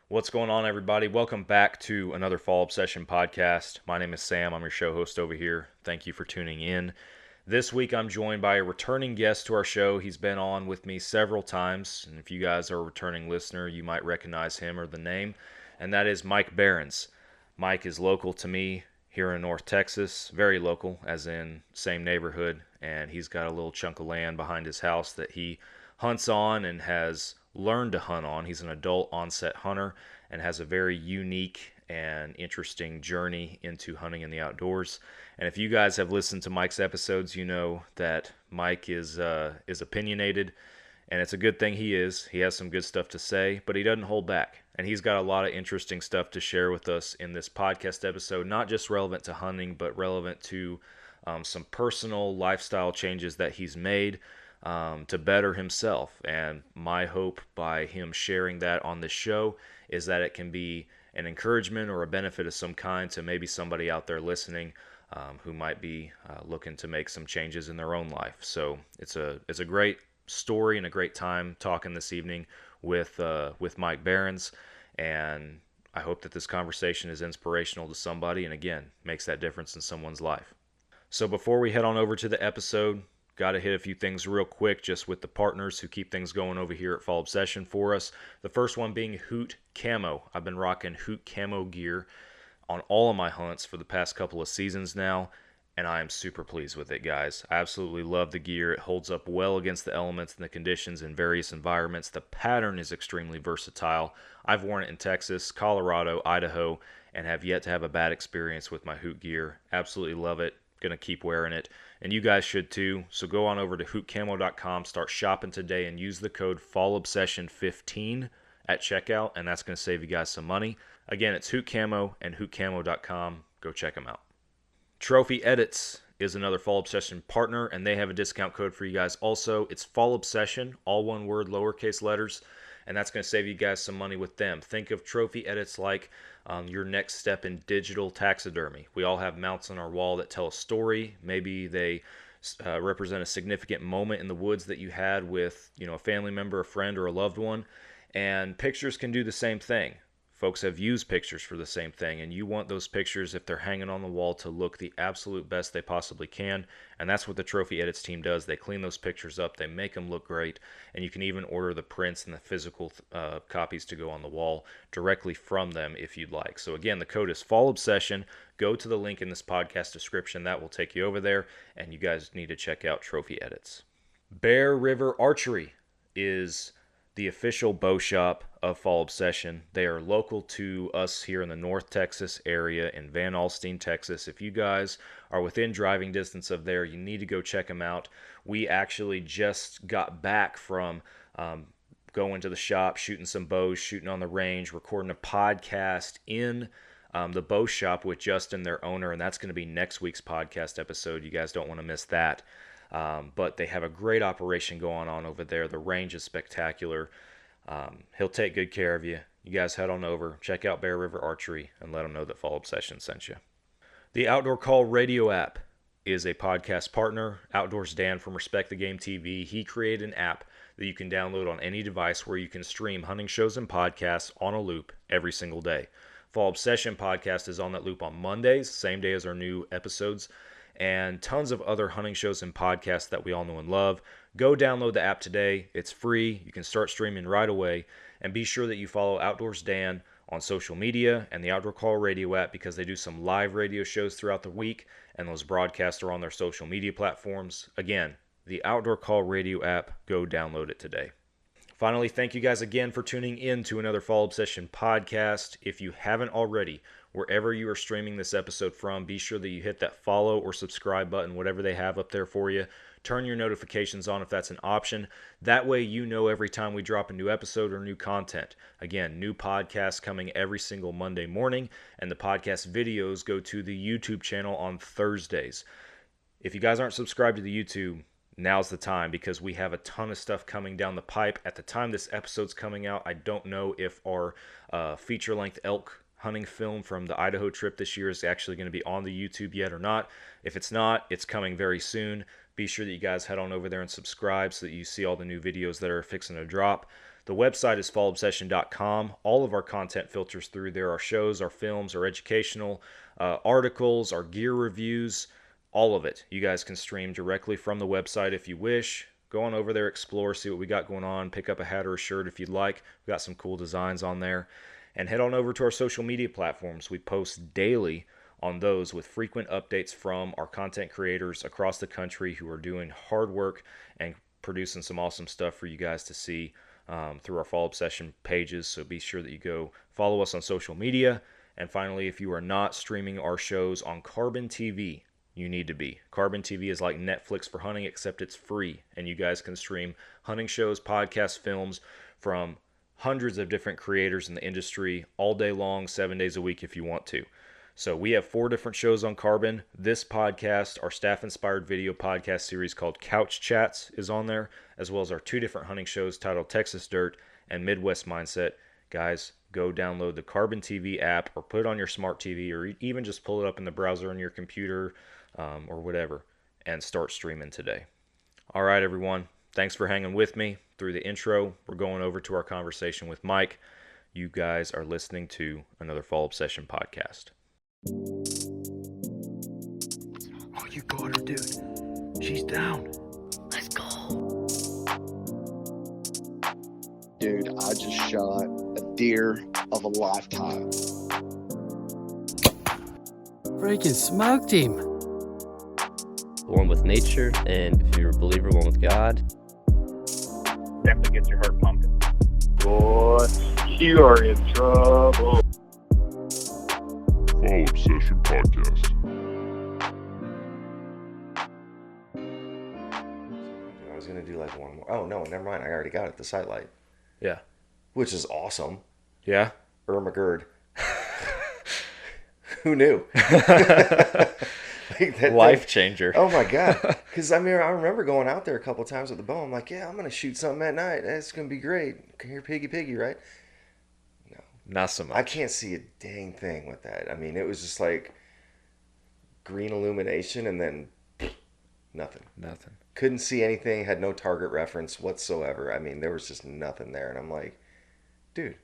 What's going on, everybody? Welcome back to another Fall Obsession podcast. My name is Sam. I'm your show host over here. Thank you for tuning in. This week, I'm joined by a returning guest to our show. He's been on with me several times, and if you guys are a returning listener, you might recognize him or the name, and that is Mike Behrens. Mike is local to me here in North Texas, very local, as in same neighborhood, and he's got a little chunk of land behind his house that he hunts on and has learned to hunt on. He's an adult onset hunter and has a very unique and interesting journey into hunting in the outdoors. And if you guys have listened to Mike's episodes, you know that Mike is opinionated, and it's a good thing he is. He has some good stuff to say, but he doesn't hold back. And he's got a lot of interesting stuff to share with us in this podcast episode, not just relevant to hunting, but relevant to some personal lifestyle changes that he's made to better himself. And my hope by him sharing that on this show is that it can be an encouragement or a benefit of some kind to maybe somebody out there listening who might be looking to make some changes in their own life. So it's a great story and a great time talking this evening with Mike Behrens, and I hope that this conversation is inspirational to somebody and again makes that difference in someone's life. So before we head on over to the episode, got to hit a few things real quick just with the partners who keep things going over here at Fall Obsession for us. The first one being Hoot Camo. I've been rocking Hoot Camo gear on all of my hunts for the past couple of seasons now, and I am super pleased with it, guys. I absolutely love the gear. It holds up well against the elements and the conditions in various environments. The pattern is extremely versatile. I've worn it in Texas, Colorado, Idaho, and have yet to have a bad experience with my Hoot gear. Absolutely love it. Gonna keep wearing it, and you guys should too. So go on over to hootcamo.com, start shopping today, and use the code FallObsession15 at checkout, and that's gonna save you guys some money. Again, it's hootcamo and hootcamo.com. Go check them out. Trophy Edits is another Fall Obsession partner, and they have a discount code for you guys also. It's Fall Obsession, all one word, lowercase letters, and that's going to save you guys some money with them. Think of Trophy Edits like your next step in digital taxidermy. We all have mounts on our wall that tell a story. Maybe they represent a significant moment in the woods that you had with, a family member, a friend, or a loved one. And pictures can do the same thing. Folks have used pictures for the same thing, and you want those pictures, if they're hanging on the wall, to look the absolute best they possibly can, and that's what the Trophy Edits team does. They clean those pictures up, they make them look great, and you can even order the prints and the physical copies to go on the wall directly from them if you'd like. So again, the code is Fall Obsession. Go to the link in this podcast description. That will take you over there, and you guys need to check out Trophy Edits. Bear River Archery is the official bow shop of Fall Obsession. They are local to us here in the North Texas area in Van Alstyne, Texas. If you guys are within driving distance of there, you need to go check them out. We actually just got back from going to the shop, shooting some bows, shooting on the range, recording a podcast in the bow shop with Justin, their owner, and that's going to be next week's podcast episode. You guys don't want to miss that. But they have a great operation going on over there. The range is spectacular. He'll take good care of you. You guys head on over, check out Bear River Archery, and let them know that Fall Obsession sent you. The Outdoor Call radio app is a podcast partner. Outdoors Dan from Respect the Game TV, he created an app that you can download on any device where you can stream hunting shows and podcasts on a loop every single day. Fall Obsession podcast is on that loop on Mondays, same day as our new episodes, and tons of other hunting shows and podcasts that we all know and love. Go download the app today. It's free. You can start streaming right away. And be sure that you follow Outdoors Dan on social media and the Outdoor Call radio app, because they do some live radio shows throughout the week, and those broadcasts are on their social media platforms. Again, the Outdoor Call radio app. Go download it today. Finally, thank you guys again for tuning in to another Fall Obsession podcast. If you haven't already, wherever you are streaming this episode from, be sure that you hit that follow or subscribe button, whatever they have up there for you. Turn your notifications on if that's an option. That way you know every time we drop a new episode or new content. Again, new podcasts coming every single Monday morning, and the podcast videos go to the YouTube channel on Thursdays. If you guys aren't subscribed to the YouTube, now's the time, because we have a ton of stuff coming down the pipe. At the time this episode's coming out, I don't know if our feature-length elk hunting film from the Idaho trip this year is actually going to be on the YouTube yet or not. If it's not, it's coming very soon. Be sure that you guys head on over there and subscribe so that you see all the new videos that are fixing to drop. The website is fallobsession.com. All of our content filters through there. Our shows, our films, our educational articles, our gear reviews, all of it. You guys can stream directly from the website if you wish. Go on over there, explore, see what we got going on. Pick up a hat or a shirt if you'd like. We've got some cool designs on there. And head on over to our social media platforms. We post daily on those with frequent updates from our content creators across the country who are doing hard work and producing some awesome stuff for you guys to see through our Fall Obsession pages. So be sure that you go follow us on social media. And finally, if you are not streaming our shows on Carbon TV, you need to be. Carbon TV is like Netflix for hunting, except it's free. And you guys can stream hunting shows, podcasts, films from hundreds of different creators in the industry all day long, 7 days a week if you want to. So we have 4 different shows on Carbon. This podcast, our staff-inspired video podcast series called Couch Chats is on there, as well as our 2 different hunting shows titled Texas Dirt and Midwest Mindset. Guys, go download the Carbon TV app or put it on your smart TV or even just pull it up in the browser on your computer or whatever and start streaming today. All right, everyone. Thanks for hanging with me through the intro. We're going over to our conversation with Mike. You guys are listening to another Fall Obsession podcast. Oh, you got her, dude. She's down. Let's go. Dude, I just shot a deer of a lifetime. Freaking smoked him. One with nature, and if you're a believer, one with God. Definitely gets your heart pumping. Boy, you are in trouble. Fall Obsession Podcast. I was going to do like one more. Oh, no, never mind. I already got it, the sight light. Yeah. Which is awesome. Yeah? Irma Gerd. Who knew? Like Life changer. Oh, my God. Because, I remember going out there a couple times with the bow. I'm like, yeah, I'm going to shoot something at night. That's going to be great. Can hear piggy, right? No. Not so much. I can't see a dang thing with that. It was just like green illumination and then nothing. Nothing. Couldn't see anything, had no target reference whatsoever. There was just nothing there. And I'm like, dude,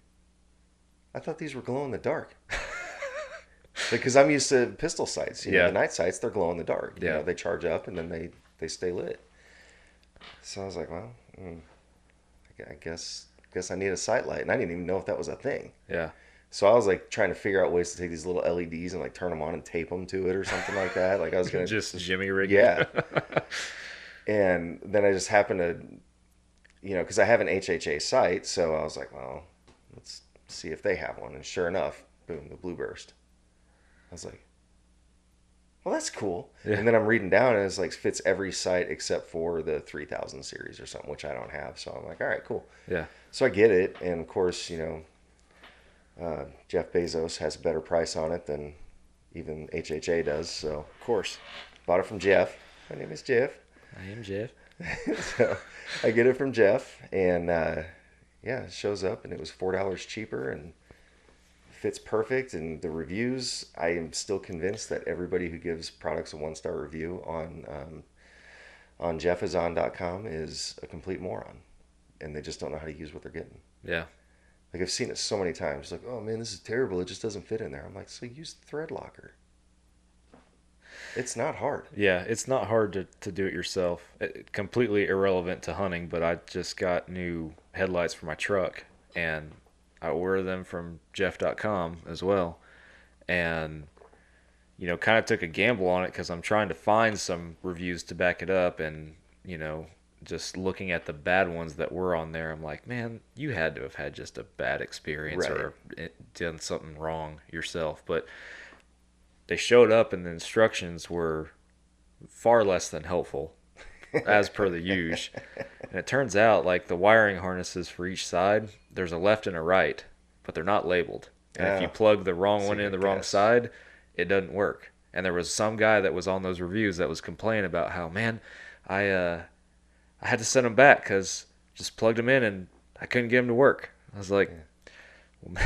I thought these were glow in the dark. Because I'm used to pistol sights. You know, the night sights, they're glow in the dark. You know, they charge up and then they stay lit. So I was like, well, I guess I need a sight light. And I didn't even know if that was a thing. Yeah. So I was like trying to figure out ways to take these little LEDs and like turn them on and tape them to it or something like that. Like I was going to just jimmy rig. Yeah. And then I just happened to, because I have an HHA sight. So I was like, well, let's see if they have one. And sure enough, boom, the blue burst. I was like, well, that's cool. Yeah. And then I'm reading down and it's like fits every sight except for the 3000 series or something, which I don't have. So I'm like, all right, cool. Yeah. So I get it. And of course, Jeff Bezos has a better price on it than even HHA does. So of course, bought it from Jeff. My name is Jeff. I am Jeff. So I get it from Jeff and it shows up and it was $4 cheaper and fits perfect. And the reviews, I am still convinced that everybody who gives products a 1-star review on jeffazon.com is a complete moron and they just don't know how to use what they're getting. Yeah. Like I've seen it so many times. Like, oh man, this is terrible. It just doesn't fit in there. I'm like, so use the thread locker. It's not hard. Yeah, it's not hard to do it yourself. Completely irrelevant to hunting, but I just got new headlights for my truck, and I ordered them from jeff.com as well. And, kind of took a gamble on it because I'm trying to find some reviews to back it up. And, just looking at the bad ones that were on there, I'm like, man, you had to have had just a bad experience or done something wrong yourself. But they showed up and the instructions were far less than helpful as per the use. And it turns out like the wiring harnesses for each side, there's a left and a right, but they're not labeled. And if you plug the wrong one in the wrong side, it doesn't work. And there was some guy that was on those reviews that was complaining about how, man, I had to send them back because just plugged them in and I couldn't get them to work. I was like, well,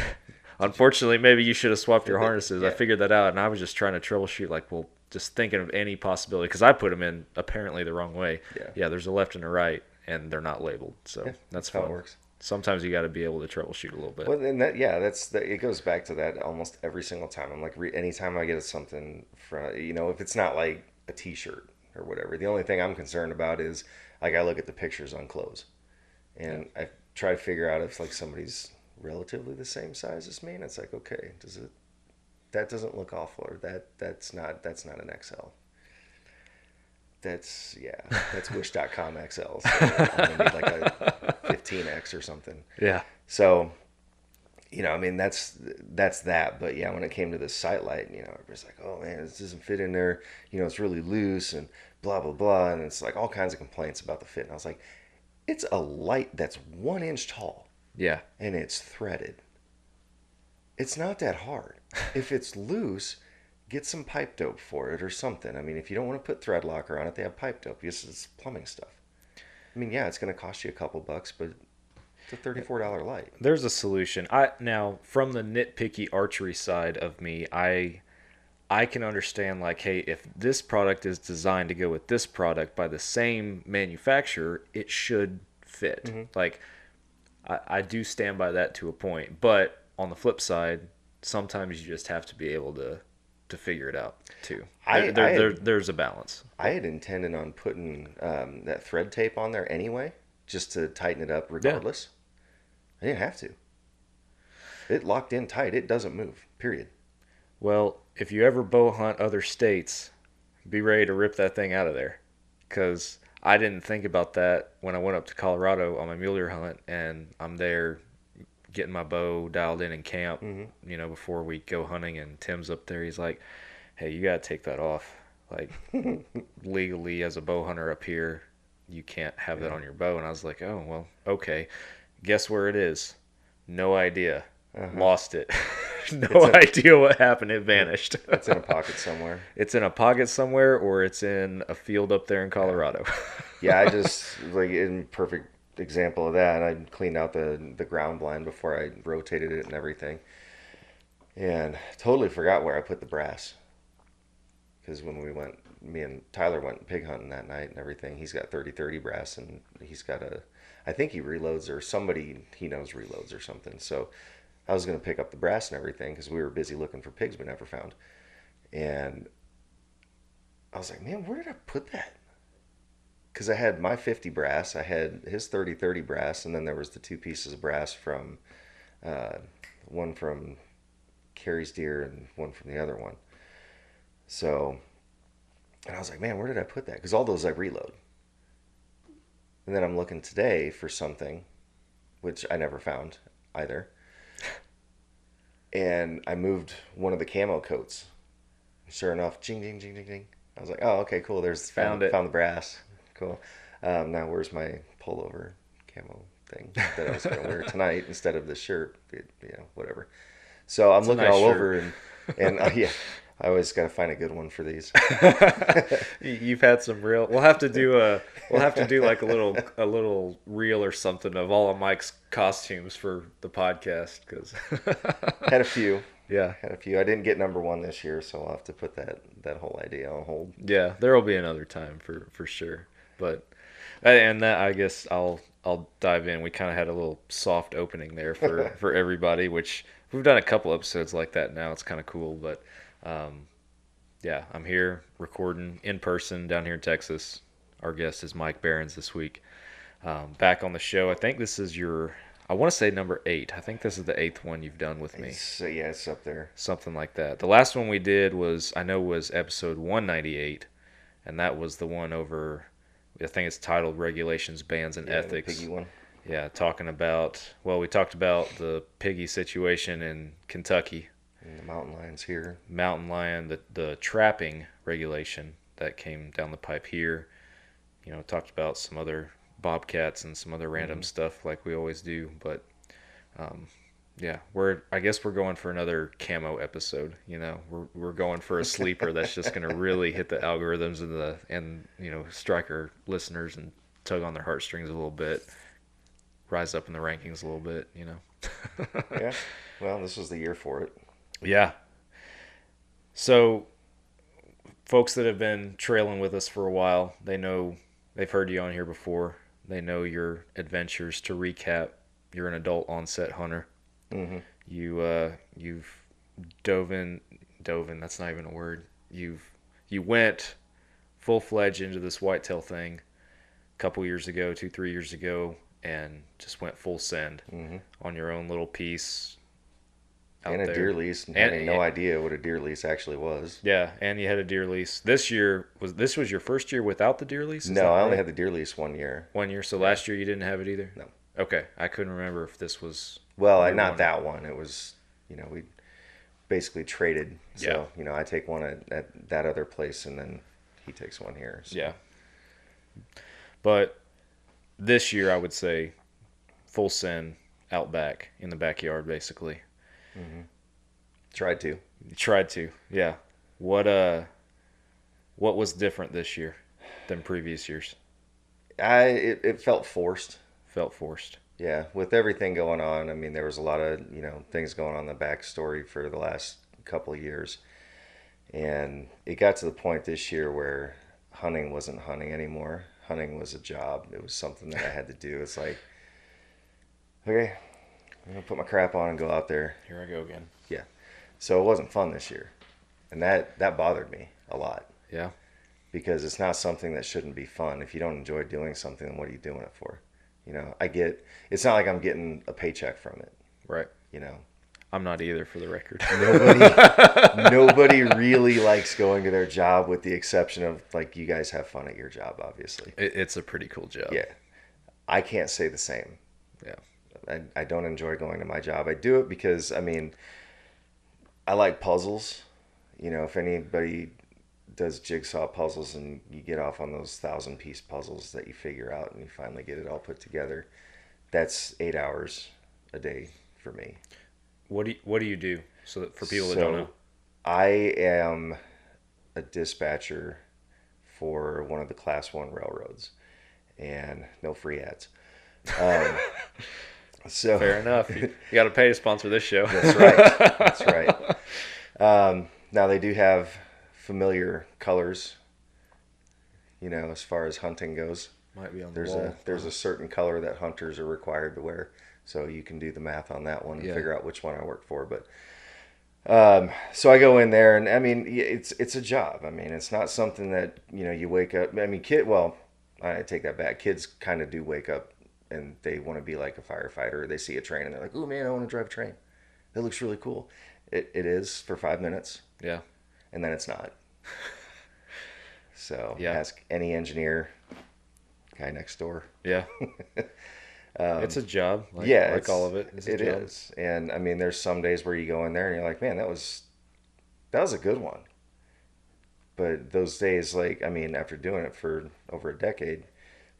unfortunately, maybe you should have swapped your harnesses. I figured that out, and I was just trying to troubleshoot, like, well, just thinking of any possibility, because I put them in apparently the wrong way. Yeah, there's a left and a right, and they're not labeled, so that's how fun. it works. sometimes you got to be able to troubleshoot a little bit. Well, and that, yeah, it goes back to that almost every single time. I'm like, anytime I get something from, if it's not like a T-shirt or whatever, the only thing I'm concerned about is like I look at the pictures on clothes, and I try to figure out if like somebody's relatively the same size as me, and it's like, okay, that doesn't look awful, or that's not an XL. That's wish.com XL. So I'm gonna need like a 15X or something. Yeah. So, I mean, that's that. But yeah, when it came to the sight light, everybody's like, oh man, this doesn't fit in there. It's really loose and blah, blah, blah. And it's like all kinds of complaints about the fit. And I was like, it's a light that's 1 inch tall. Yeah. And it's threaded. It's not that hard. If it's loose, get some pipe dope for it or something. I mean, if you don't want to put thread locker on it, they have pipe dope. It's plumbing stuff. I mean, yeah, it's going to cost you a couple bucks, but it's a $34 light. There's a solution. Now, from the nitpicky archery side of me, I can understand, like, hey, if this product is designed to go with this product by the same manufacturer, it should fit. Mm-hmm. Like, I do stand by that to a point. But on the flip side, sometimes you just have to be able to figure it out, too. There's a balance. I had intended on putting that thread tape on there anyway, just to tighten it up regardless. Yeah. I didn't have to. It locked in tight. It doesn't move, period. Well, if you ever bow hunt other states, be ready to rip that thing out of there. Because I didn't think about that when I went up to Colorado on my mule deer hunt, and I'm there getting my bow dialed in camp, before we go hunting, and Tim's up there. He's like, hey, you got to take that off. Like, legally, as a bow hunter up here, you can't have that on your bow. And I was like, oh, well, okay. Guess where it is? No idea. Lost it. No idea what happened. It vanished. It's in a pocket somewhere. It's in a pocket somewhere, or it's in a field up there in Colorado. Yeah, I just, like, in perfect example of that, I cleaned out the ground blind before I rotated it and everything. And totally forgot where I put the brass. Because when me and Tyler went pig hunting that night and everything, he's got 30-30 brass, and he's got I think he reloads, or somebody he knows reloads or something. So I was going to pick up the brass and everything because we were busy looking for pigs we never found. And I was like, man, where did I put that? Because I had my 50 brass, I had his 30-30 brass, and then there was the 2 pieces of brass from, one from Carrie's deer and one from the other one. So, and I was like, man, where did I put that? Because all those I reload. And then I'm looking today for something, which I never found either. And I moved one of the camo coats. Sure enough, jing, jing, jing, jing, jing. I was like, oh, okay, cool. Found the brass. Cool. Now where's my pullover camo thing that I was going to wear tonight instead of the shirt? Whatever. So I'm looking all over, and yeah, I always got to find a good one for these. You've had some real. We'll have to do like a little reel or something of all of Mike's costumes for the podcast, because had a few. Yeah, had a few. I didn't get number 1 this year, so I'll have to put that whole idea on hold. Yeah, there will be another time for sure. But and that, I guess I'll dive in. We kind of had a little soft opening there for everybody, which we've done a couple episodes like that now. It's kind of cool, but yeah, I'm here recording in person down here in Texas. Our guest is Mike Behrens this week. Back on the show. I think this is I want to say number 8. I think this is the 8th one you've done with me. Yeah, it's up there. Something like that. The last one we did was episode 198, and that was the one over, I think it's titled Regulations, Bans, and Ethics. The piggy one. Yeah, we talked about the piggy situation in Kentucky. And the mountain lions here. Mountain lion, the trapping regulation that came down the pipe here. Talked about some other bobcats and some other random stuff like we always do. But yeah, I guess we're going for another camo episode. We're going for a sleeper that's just going to really hit the algorithms and strike our listeners and tug on their heartstrings a little bit, rise up in the rankings a little bit. Yeah. Well, this was the year for it. Yeah. So, folks that have been trailing with us for a while, they've heard you on here before. They know your adventures. To recap, you're an adult onset hunter. Mm-hmm. You've dove in. That's not even a word. You went full-fledged into this whitetail thing a couple years ago, 2-3 years ago, and just went full send on your own little piece out And a there. deer lease, and having no idea what a deer lease actually was. Yeah, and you had a deer lease. This was your first year without the deer lease? Is No, that I only right? had the deer lease 1 year. 1 year. So last year you didn't have it either? No. Okay, I couldn't remember if this was. Well, year not one. that one. It was, we basically traded. So, Yeah. I take one at that other place, and then he takes one here. So. Yeah. But this year I would say full send out back in the backyard, basically. Tried to. Tried to, yeah. What was different this year than previous years? It felt forced. Felt forced. Yeah, with everything going on, I mean, there was a lot of, things going on in the backstory for the last couple of years. And it got to the point this year where hunting wasn't hunting anymore. Hunting was a job. It was something that I had to do. It's like, okay, I'm going to put my crap on and go out there. Here I go again. Yeah. So it wasn't fun this year. And that bothered me a lot. Yeah. Because it's not something that shouldn't be fun. If you don't enjoy doing something, then what are you doing it for? It's not like I'm getting a paycheck from it. Right. I'm not either, for the record. Nobody really likes going to their job, with the exception of, like, you guys have fun at your job, obviously. It's a pretty cool job. Yeah. I can't say the same. Yeah. I don't enjoy going to my job. I do it because, I like puzzles. If anybody does jigsaw puzzles and you get off on those 1,000-piece puzzles that you figure out and you finally get it all put together, that's 8 hours a day for me. What do you do? So that for people that don't know. I am a dispatcher for one of the Class 1 railroads, and no free ads. So Fair enough. You got to pay to sponsor this show. That's right. That's right. Now they do have familiar colors, as far as hunting goes. Might be on the wall. There's a certain color that hunters are required to wear. So you can do the math on that one and figure out which one I work for. But so I go in there, and it's a job. It's not something that you wake up. I take that back. Kids kind of do wake up and they want to be like a firefighter. They see a train and they're like, "Oh man, I want to drive a train. That looks really cool." It is for 5 minutes. Yeah. And then it's not. So Yeah. ask any engineer, guy next door. Yeah. It's a job. Like all of it. It is. And there's some days where you go in there and you're like, man, that was a good one. But those days, after doing it for over a decade,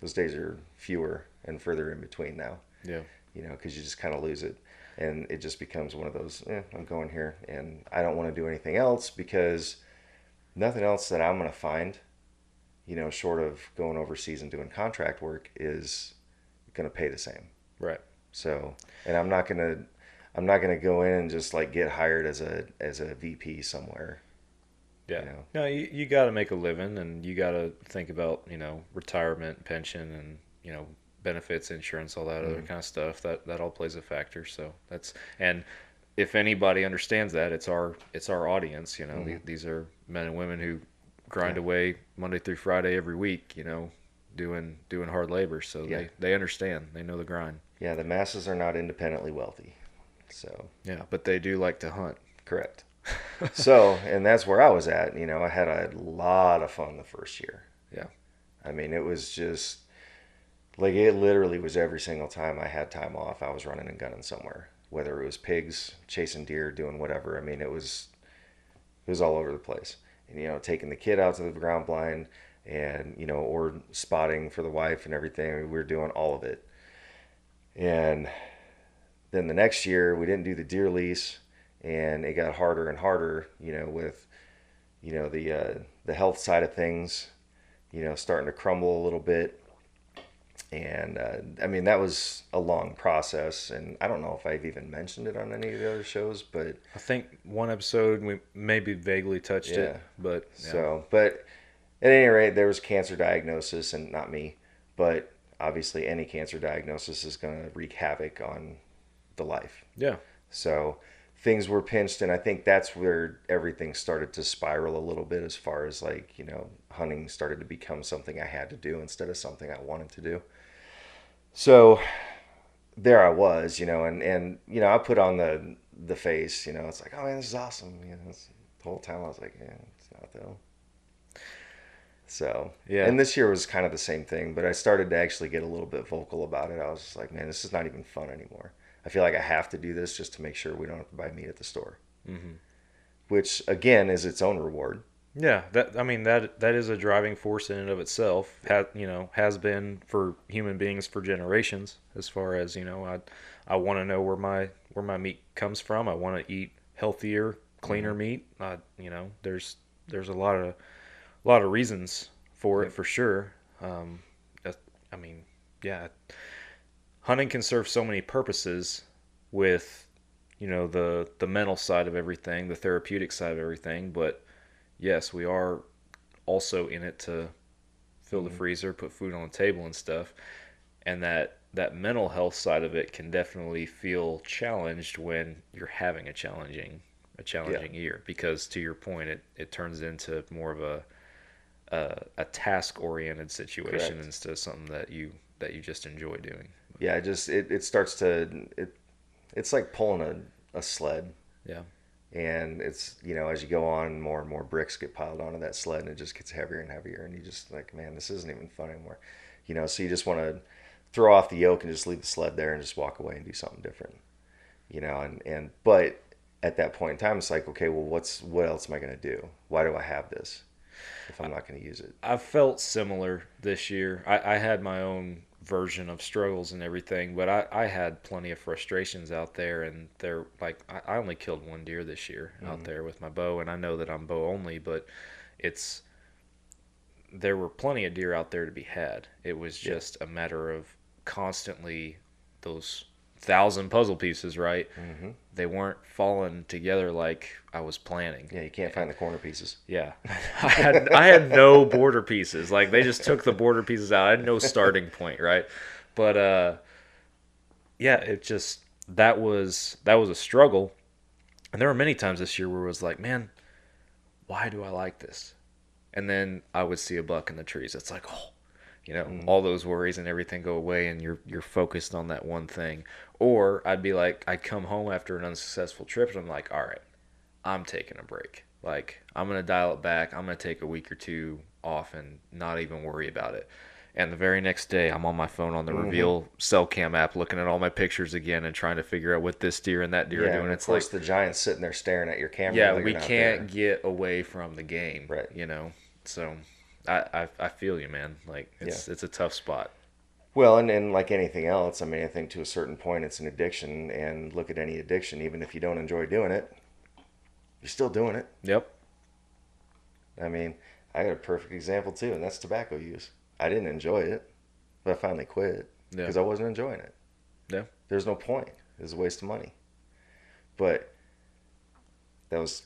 those days are fewer and further in between now. Yeah. Because you just kind of lose it. And it just becomes one of those, I'm going here and I don't want to do anything else, because nothing else that I'm going to find, short of going overseas and doing contract work, is going to pay the same. Right. So, and I'm not going to go in and just like get hired as a VP somewhere. Yeah. No, you got to make a living, and you got to think about, retirement, pension, and, benefits, insurance, all that other kind of stuff. That all plays a factor. So and if anybody understands that, it's our audience. These are men and women who grind away Monday through Friday every week. Doing hard labor. So they understand. They know the grind. Yeah, the masses are not independently wealthy. So yeah, but they do like to hunt. Correct. So, and that's where I was at. I had a lot of fun the first year. Yeah. It was just like, it literally was every single time I had time off, I was running and gunning somewhere, whether it was pigs, chasing deer, doing whatever. It was all over the place. And, taking the kid out to the ground blind and, or spotting for the wife and everything. We were doing all of it. And then the next year we didn't do the deer lease, and it got harder and harder, with, the health side of things, starting to crumble a little bit. And that was a long process, and I don't know if I've even mentioned it on any of the other shows, but I think one episode we maybe vaguely touched it, but but at any rate, there was cancer diagnosis, and not me, but obviously any cancer diagnosis is going to wreak havoc on the life. Yeah. So things were pinched, and I think that's where everything started to spiral a little bit as far as like, hunting started to become something I had to do instead of something I wanted to do. So there I was, I put on the face, it's like, oh man, this is awesome. The whole time I was like, yeah, it's not though. So, Yeah. and this year was kind of the same thing, but I started to actually get a little bit vocal about it. I was just like, man, this is not even fun anymore. I feel like I have to do this just to make sure we don't have to buy meat at the store. Mm-hmm. Which, again, is its own reward. Yeah, that is a driving force in and of itself. Has been for human beings for generations. As far as I want to know where my meat comes from. I want to eat healthier, cleaner meat. There's a lot of reasons for it for sure. Yeah, hunting can serve so many purposes with the mental side of everything, the therapeutic side of everything, but yes, we are also in it to fill the freezer, put food on the table and stuff. And that mental health side of it can definitely feel challenged when you're having a challenging year, because to your point, it turns into more of a task oriented situation. Correct. Instead of something that you just enjoy doing. Yeah, it starts to it's like pulling a sled. Yeah. And it's, as you go on, more and more bricks get piled onto that sled, and it just gets heavier and heavier. And you just like, man, this isn't even fun anymore. So you just want to throw off the yoke and just leave the sled there and just walk away and do something different. But at that point in time, it's like, okay, well, what else am I going to do? Why do I have this if I'm not going to use it? I felt similar this year. I had my own version of struggles and everything, but I had plenty of frustrations out there, and they're like, I only killed one deer this year out there with my bow, and I know that I'm bow only, but there were plenty of deer out there to be had. It was just a matter of constantly those 1,000 puzzle pieces, right? Mm-hmm. They weren't falling together like I was planning. Yeah, you can't find the corner pieces. Yeah. I had no border pieces. Like, they just took the border pieces out. I had no starting point, right? But yeah, that was a struggle. And there were many times this year where it was like, man, why do I like this? And then I would see a buck in the trees. It's like, oh, all those worries and everything go away, and you're focused on that one thing. Or I'd be like, I'd come home after an unsuccessful trip, and I'm like, all right, I'm taking a break. Like, I'm going to dial it back. I'm going to take a week or two off and not even worry about it. And the very next day, I'm on my phone on the Reveal cell cam app, looking at all my pictures again and trying to figure out what this deer and that deer are doing. It's of course, like, the giant's sitting there staring at your camera. Yeah, we can't get away from the game, right? So I feel you, man. Like, it's a tough spot. Well, and like anything else, I mean, I think to a certain point it's an addiction, and look at any addiction, even if you don't enjoy doing it, you're still doing it. Yep. I mean, I got a perfect example too, and that's tobacco use. I didn't enjoy it, but I finally quit because I wasn't enjoying it. Yeah. There's no point. It was a waste of money. But that was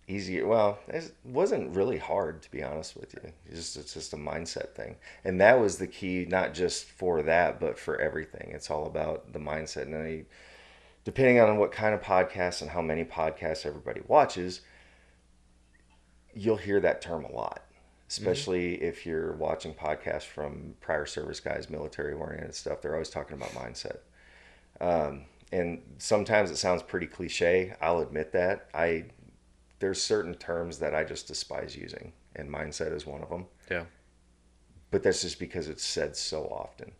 easier. Well, it wasn't really hard, to be honest with you. It's just a mindset thing. And that was the key, not just for that, but for everything. It's all about the mindset. And depending on what kind of podcasts and how many podcasts everybody watches, you'll hear that term a lot. Especially if you're watching podcasts from prior service guys, military-oriented stuff. They're always talking about mindset. And sometimes it sounds pretty cliche. I'll admit that. There's certain terms that I just despise using, and mindset is one of them. Yeah. But that's just because it's said so often.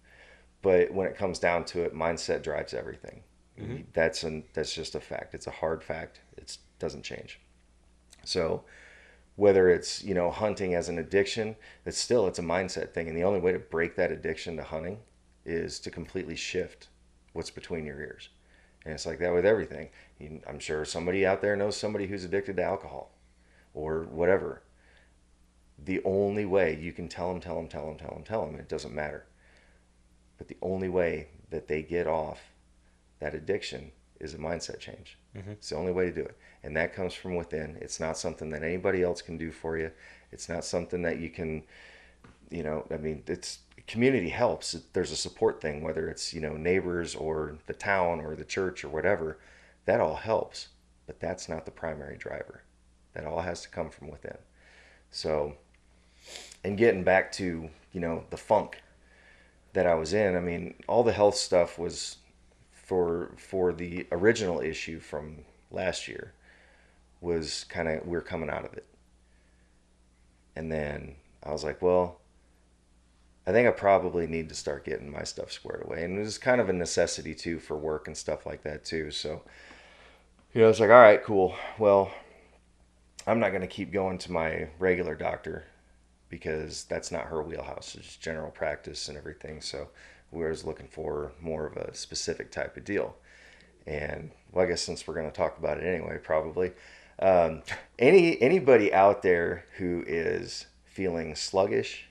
But when it comes down to it, mindset drives everything. Mm-hmm. That's just a fact. It's a hard fact. It doesn't change. So whether it's, hunting as an addiction, it's a mindset thing. And the only way to break that addiction to hunting is to completely shift what's between your ears. And it's like that with everything. I'm sure somebody out there knows somebody who's addicted to alcohol or whatever. The only way you can tell them, it doesn't matter. But the only way that they get off that addiction is a mindset change. Mm-hmm. It's the only way to do it. And that comes from within. It's not something that anybody else can do for you. It's not something that you can I mean, it's community helps. There's a support thing, whether it's, neighbors or the town or the church or whatever, that all helps. But that's not the primary driver. That all has to come from within. So, and getting back to, the funk that I was in, I mean, all the health stuff was for the original issue from last year was kind of, we're coming out of it. And then I was like, well, I think I probably need to start getting my stuff squared away. And it was kind of a necessity too for work and stuff like that too. So, it's like, all right, cool. Well, I'm not going to keep going to my regular doctor because that's not her wheelhouse. It's general practice and everything. So we was looking for more of a specific type of deal. And well, I guess since we're going to talk about it anyway, probably anybody out there who is feeling sluggish,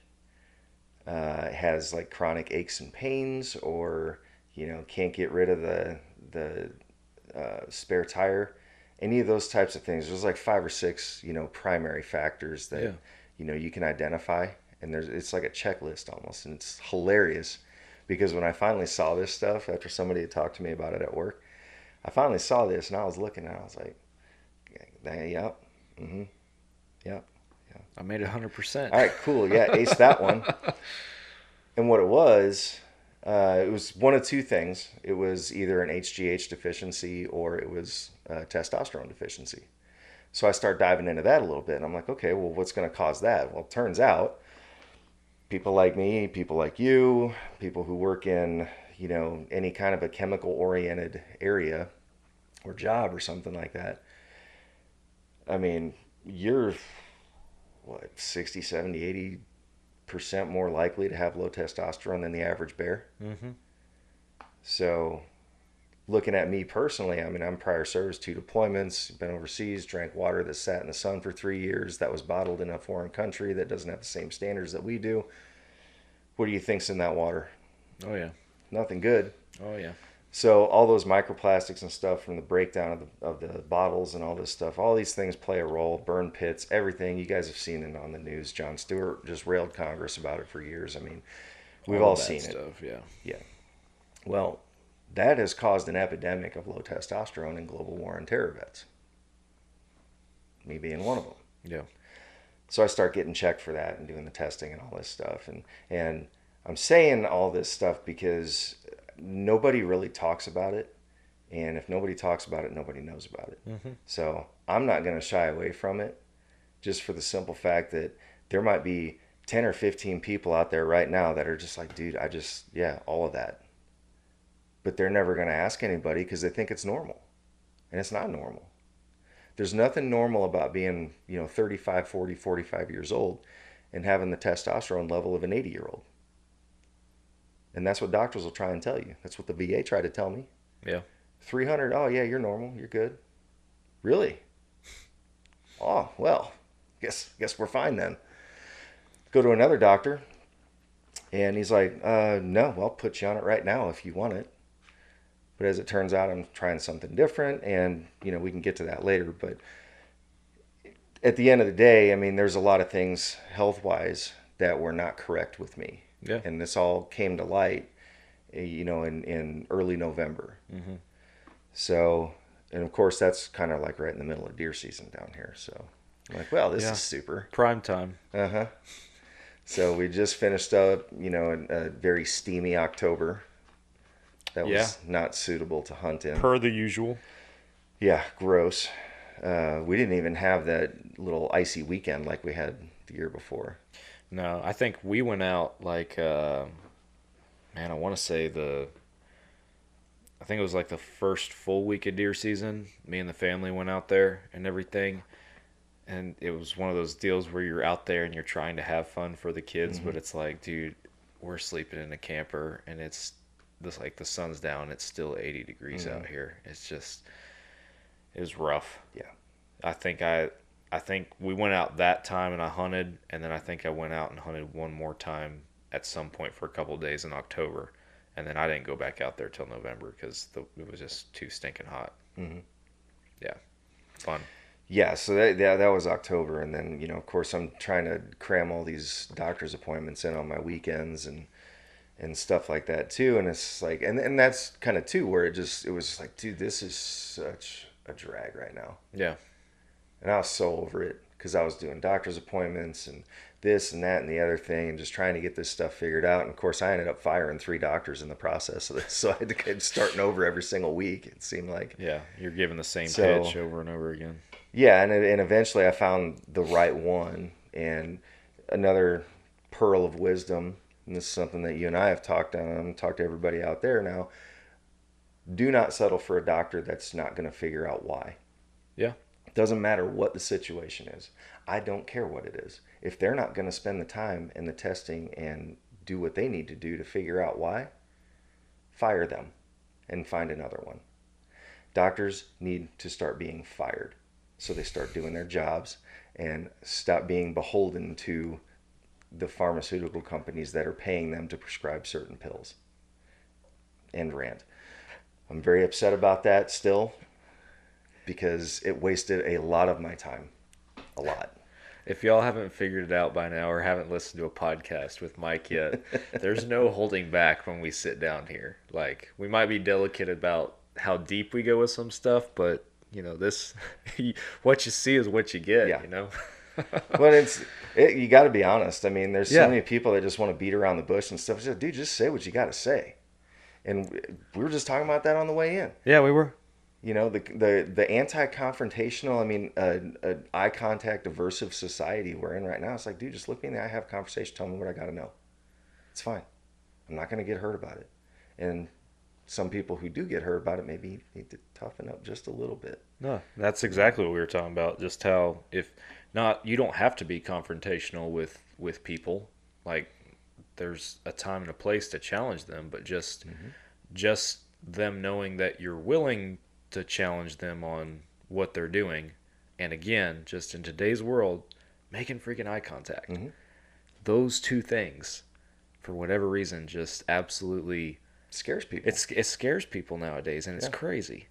has like chronic aches and pains, or can't get rid of the spare tire, any of those types of things. There's like 5 or 6 primary factors that you can identify, and it's like a checklist almost, and it's hilarious because when I finally saw this stuff after somebody had talked to me about it at work, I finally saw this and I was looking at it, I was like, yep, yep. I made it 100%. All right, cool. Yeah, ace that one. And what it was one of 2 things. It was either an HGH deficiency or it was a testosterone deficiency. So I start diving into that a little bit, and I'm like, okay, well, what's going to cause that? Well, it turns out people like me, people like you, people who work in, any kind of a chemical-oriented area or job or something like that, I mean, you're 60, 70, 80% more likely to have low testosterone than the average bear. Mm-hmm. So looking at me personally, I mean, I'm prior service, 2 deployments, been overseas, drank water that sat in the sun for 3 years, that was bottled in a foreign country that doesn't have the same standards that we do. What do you think's in that water? Oh, yeah. Nothing good. Oh, yeah. So all those microplastics and stuff from the breakdown of the bottles and all this stuff, all these things play a role. Burn pits, everything. You guys have seen it on the news. Jon Stewart just railed Congress about it for years. I mean, we've all seen stuff, it. Yeah. Yeah. Well, that has caused an epidemic of low testosterone in global war and terror vets. Me being one of them. Yeah. So I start getting checked for that and doing the testing and all this stuff. And I'm saying all this stuff because nobody really talks about it. And if nobody talks about it, nobody knows about it. Mm-hmm. So I'm not going to shy away from it just for the simple fact that there might be 10 or 15 people out there right now that are just like, dude, all of that. But they're never going to ask anybody because they think it's normal. And it's not normal. There's nothing normal about being, 35, 40, 45 years old and having the testosterone level of an 80-year-old. And that's what doctors will try and tell you. That's what the VA tried to tell me. Yeah. 300, oh yeah, you're normal, you're good. Really? Oh, well, guess we're fine then. Go to another doctor, and he's like, no, I'll put you on it right now if you want it. But as it turns out, I'm trying something different, and, we can get to that later. But at the end of the day, I mean, there's a lot of things health-wise that were not correct with me. Yeah. And this all came to light, in early November. Mm-hmm. So, and of course, that's kind of like right in the middle of deer season down here. So I'm like, well, this is super. Prime time. Uh-huh. So we just finished up, a very steamy October. That was not suitable to hunt in. Per the usual. Yeah, gross. We didn't even have that little icy weekend like we had the year before. No, I think we went out like, I want to say I think it was like the first full week of deer season. Me and the family went out there and everything. And it was one of those deals where you're out there and you're trying to have fun for the kids, but it's like, dude, we're sleeping in a camper and it's this, like, the sun's down. It's still 80 degrees out here. It's just, it was rough. Yeah. I think we went out that time and I hunted, and then I think I went out and hunted one more time at some point for a couple of days in October, and then I didn't go back out there till November because it was just too stinking hot. Mm-hmm. Yeah, fun. Yeah, so that was October, and then of course, I'm trying to cram all these doctor's appointments in on my weekends and stuff like that too. And it's like, and that's kind of too where it was like, dude, this is such a drag right now. Yeah. And I was so over it because I was doing doctor's appointments and this and that and the other thing and just trying to get this stuff figured out. And of course, I ended up firing 3 doctors in the process of this. So I had to keep starting over every single week, it seemed like. Yeah, you're giving the same pitch over and over again. Yeah, and eventually I found the right one. And another pearl of wisdom, and this is something that you and I have talked on, and I'm going to talk to everybody out there now. Do not settle for a doctor that's not going to figure out why. Yeah. Doesn't matter what the situation is. I don't care what it is. If they're not going to spend the time and the testing and do what they need to do to figure out why, fire them and find another one. Doctors need to start being fired so they start doing their jobs and stop being beholden to the pharmaceutical companies that are paying them to prescribe certain pills. End rant. I'm very upset about that still, because it wasted a lot of my time. A lot. If y'all haven't figured it out by now or haven't listened to a podcast with Mike yet, there's no holding back when we sit down here. Like, we might be delicate about how deep we go with some stuff, but, this, what you see is what you get, yeah. But you got to be honest. I mean, there's so many people that just want to beat around the bush and stuff. Dude, just say what you got to say. And we were just talking about that on the way in. Yeah, we were. The anti-confrontational, eye contact aversive society we're in right now. It's like, dude, just look me in the eye, have a conversation, tell me what I got to know. It's fine. I'm not going to get hurt about it. And some people who do get hurt about it maybe need to toughen up just a little bit. No, that's exactly what we were talking about. Just how, if not, you don't have to be confrontational with people. Like, there's a time and a place to challenge them, but just them knowing that you're willing to challenge them on what they're doing. And again, just in today's world, making freaking eye contact. Mm-hmm. Those two things, for whatever reason, just absolutely scares people. It scares people nowadays, and it's crazy.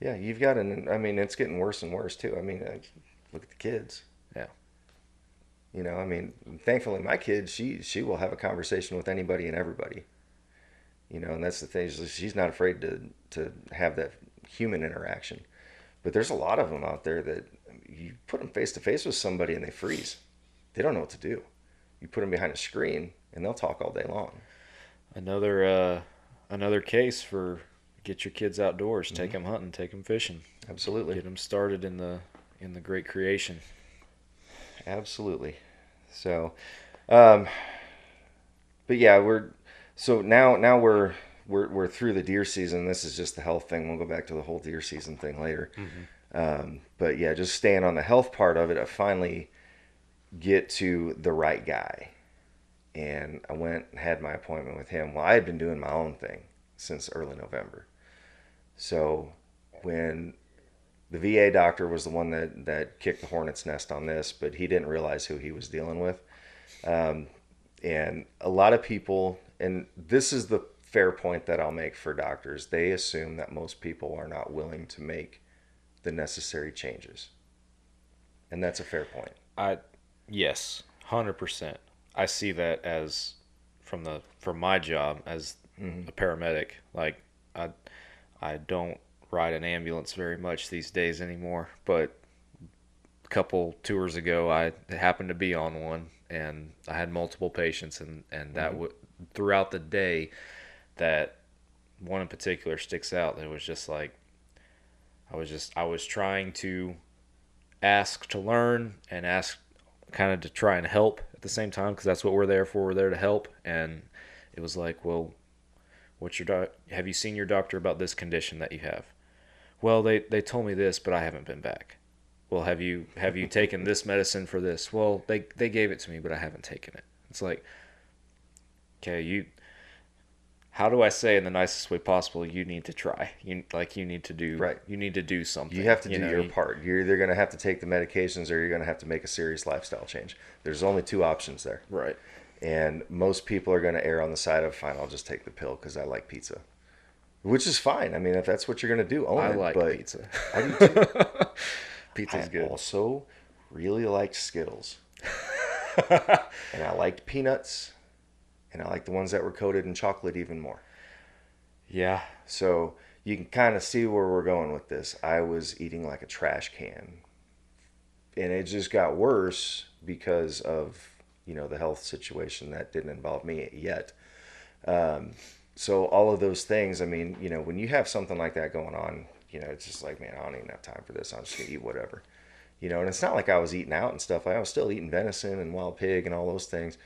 Yeah, you've got it's getting worse and worse too. Look at the kids. Yeah. Thankfully my kid, she will have a conversation with anybody and everybody. And that's the thing, she's not afraid to have that human interaction. But there's a lot of them out there that you put them face to face with somebody and they freeze. They don't know what to do. You put them behind a screen and they'll talk all day long. Another case for get your kids outdoors, take them hunting, take them fishing. Absolutely. Get them started in the great creation. Absolutely. So, but yeah, we're through the deer season. This is just the health thing. We'll go back to the whole deer season thing later. Mm-hmm. But yeah, just staying on the health part of it, I finally get to the right guy. And I went and had my appointment with him. Well, I had been doing my own thing since early November. So when the VA doctor was the one that kicked the hornet's nest on this, but he didn't realize who he was dealing with. And a lot of people, and this is the fair point that I'll make for doctors, they assume that most people are not willing to make the necessary changes. And that's a fair point. Yes, 100%. I see that as from my job as a paramedic. Like, I don't ride an ambulance very much these days anymore, but a couple tours ago I happened to be on one, and I had multiple patients, and that throughout the day, that one in particular sticks out. It was just like I was trying to ask to learn and ask kind of to try and help at the same time, because that's what we're there for. We're there to help. And it was like, well, have you seen your doctor about this condition that you have? Well, they told me this, but I haven't been back. Well, have you taken this medicine for this? Well, they gave it to me, but I haven't taken it. It's like, okay, how do I say in the nicest way possible, you need to try. You need to do right. You need to do something. You have to do your part. You're either going to have to take the medications or you're going to have to make a serious lifestyle change. There's only 2 options there. Right. And most people are going to err on the side of, fine, I'll just take the pill because I like pizza. Which is fine. If that's what you're going to do, own it. I like pizza. I do too. Pizza's I good. also really liked Skittles. And I liked peanuts. And I liked the ones that were coated in chocolate even more. Yeah. So you can kind of see where we're going with this. I was eating like a trash can. And it just got worse because of, the health situation that didn't involve me yet. So all of those things, I mean, when you have something like that going on, it's just like, man, I don't even have time for this. I'm just going to eat whatever. And it's not like I was eating out and stuff. I was still eating venison and wild pig and all those things.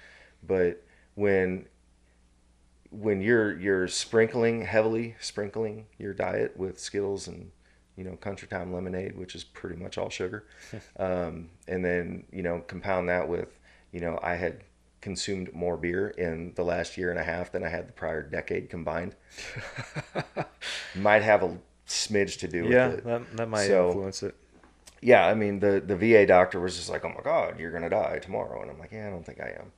But when you're heavily sprinkling your diet with Skittles and Country Time lemonade, which is pretty much all sugar, and then compound that with I had consumed more beer in the last year and a half than I had the prior decade combined. Might have a smidge to do with it. Yeah, that might influence it. Yeah, I mean the VA doctor was just like, "Oh my God, you're gonna die tomorrow," and I'm like, "Yeah, I don't think I am."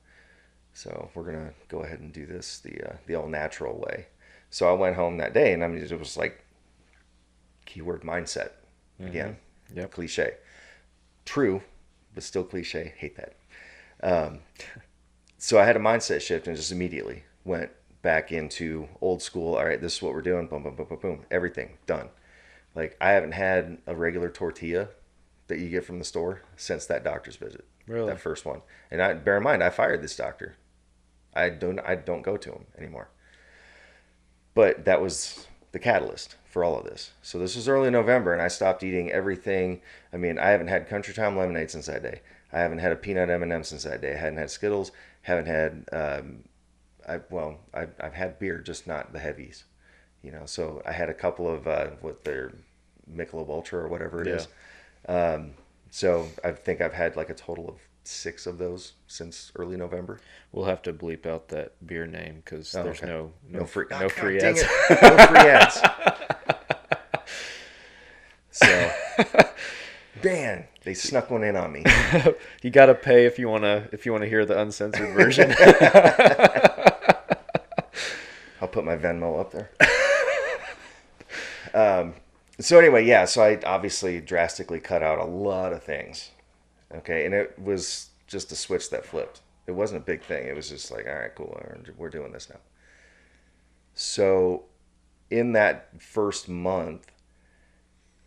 So we're gonna go ahead and do this the all natural way. So I went home that day, and it was like keyword mindset again. Yep. Cliche, true, but still cliche. Hate that. So I had a mindset shift and just immediately went back into old school. All right, this is what we're doing. Boom, boom, boom, boom, boom. Everything done. Like I haven't had a regular tortilla that you get from the store since that doctor's visit. Really? That first one. And bear in mind, I fired this doctor. I don't go to him anymore. But that was the catalyst for all of this. So this was early November, and I stopped eating everything. I mean, I haven't had Country Time lemonade since that day. I haven't had a peanut M&M since that day. I hadn't had Skittles. Haven't had. I've had beer, just not the heavies. So I had a couple of what their Michelob Ultra or whatever it is. So I think I've had like a total of 6 of those since early November. We'll have to bleep out that beer name because there's okay. no free God ads. dang it. No free ads. So, man, they snuck one in on me. You got to pay if you want to hear the uncensored version. I'll put my Venmo up there. So anyway, yeah, so I obviously drastically cut out a lot of things. Okay, and it was just a switch that flipped. It wasn't a big thing. It was just like, all right, cool, we're doing this now. So in that first month,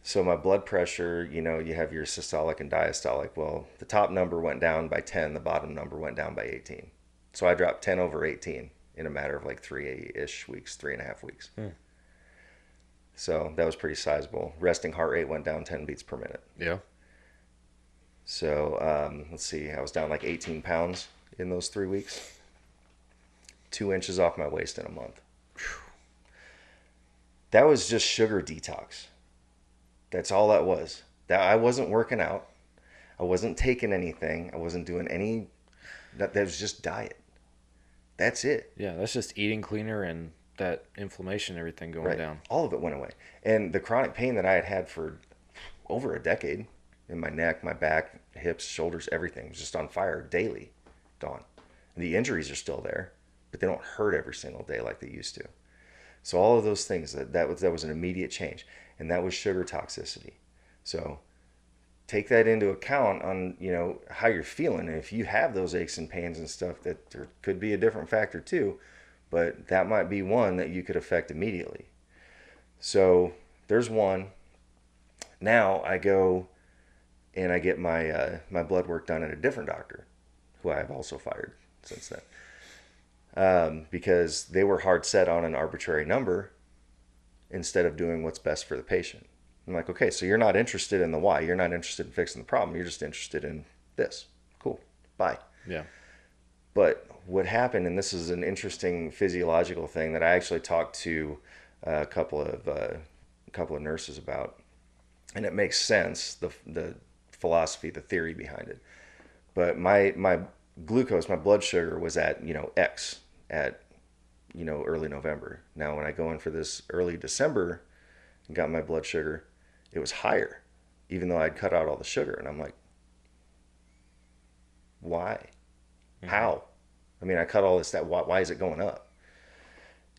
so my blood pressure, you have your systolic and diastolic. Well, the top number went down by 10, the bottom number went down by 18. So I dropped 10 over 18 in a matter of like 3-ish weeks, 3.5 weeks. So that was pretty sizable. Resting heart rate went down 10 beats per minute. Yeah. So let's see, I was down like 18 pounds in those 3 weeks. 2 inches off my waist in a month. That was just sugar detox. That's all that was. That I wasn't working out. I wasn't taking anything. I wasn't doing any. That was just diet. That's it. Yeah, that's just eating cleaner and that inflammation, everything going down. All of it went away. And the chronic pain that I had for over a decade in my neck, my back, hips, shoulders, everything was just on fire daily. Gone. And the injuries are still there, but they don't hurt every single day like they used to. So all of those things, that was an immediate change. And that was sugar toxicity. So take that into account on, how you're feeling. And if you have those aches and pains and stuff, that there could be a different factor too, but that might be one that you could affect immediately. So there's one. Now I go and I get my my blood work done at a different doctor, who I have also fired since then, because they were hard set on an arbitrary number instead of doing what's best for the patient. I'm like, okay, so you're not interested in the why. You're not interested in fixing the problem. You're just interested in this. Cool. Bye. Yeah. But what happened, and this is an interesting physiological thing that I actually talked to a couple of nurses about, and it makes sense, the philosophy, the theory behind it. But my glucose, my blood sugar was at X at early November. Now when I go in for this early December and got my blood sugar, it was higher, even though I'd cut out all the sugar. And I'm like, why? Mm-hmm. How? I mean, I cut all this, why is it going up?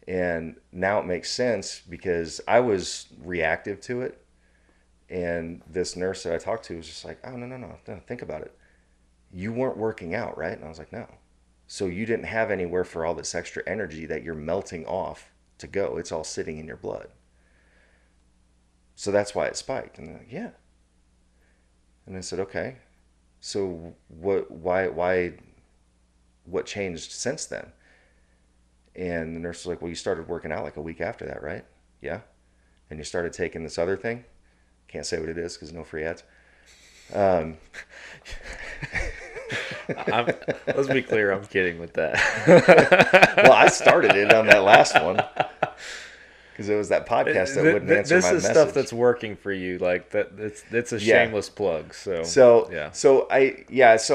And now it makes sense because I was reactive to it. And this nurse that I talked to was just like, oh, no, think about it. You weren't working out, right? And I was like, no. So you didn't have anywhere for all this extra energy that you're melting off to go. It's all sitting in your blood. So that's why it spiked. And they're like, yeah. And I said, okay. So what changed since then? And the nurse was like, well, you started working out like a week after that, right? Yeah. And you started taking this other thing. Can't say what it is because no free ads. Let's be clear, I'm kidding with that. Well, I started it on that last one because it was that podcast that wouldn't answer my message. This is stuff that's working for you, like that. It's a shameless plug. So yeah. So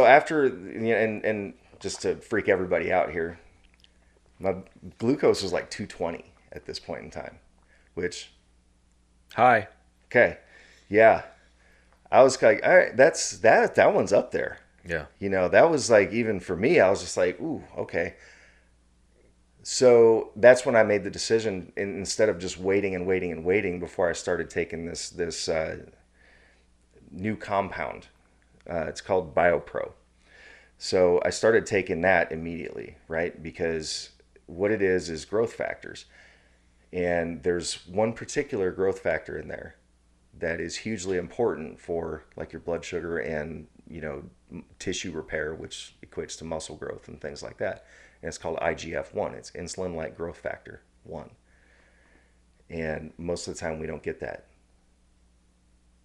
after, and just to freak everybody out here, my glucose was like 220 at this point in time, which Hi. Okay. Yeah. I was like, all right, that one's up there. Yeah. That was like, even for me, I was just like, ooh, okay. So that's when I made the decision, instead of just waiting before I started taking this new compound. It's called BioPro. So I started taking that immediately, right? Because what it is growth factors. And there's one particular growth factor in there that is hugely important for like your blood sugar and, tissue repair, which equates to muscle growth and things like that. And it's called IGF-1. It's insulin-like growth factor 1. And most of the time we don't get that.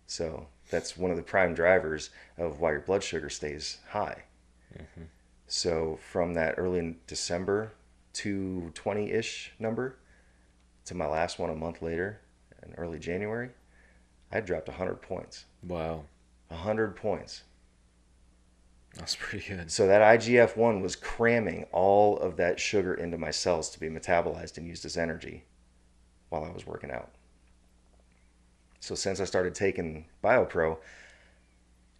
So that's one of the prime drivers of why your blood sugar stays high. Mm-hmm. So from that early December 220-ish number to my last one a month later in early January, I dropped 100 points. Wow. 100 points. That's pretty good. So that IGF-1 was cramming all of that sugar into my cells to be metabolized and used as energy while I was working out. So since I started taking BioPro,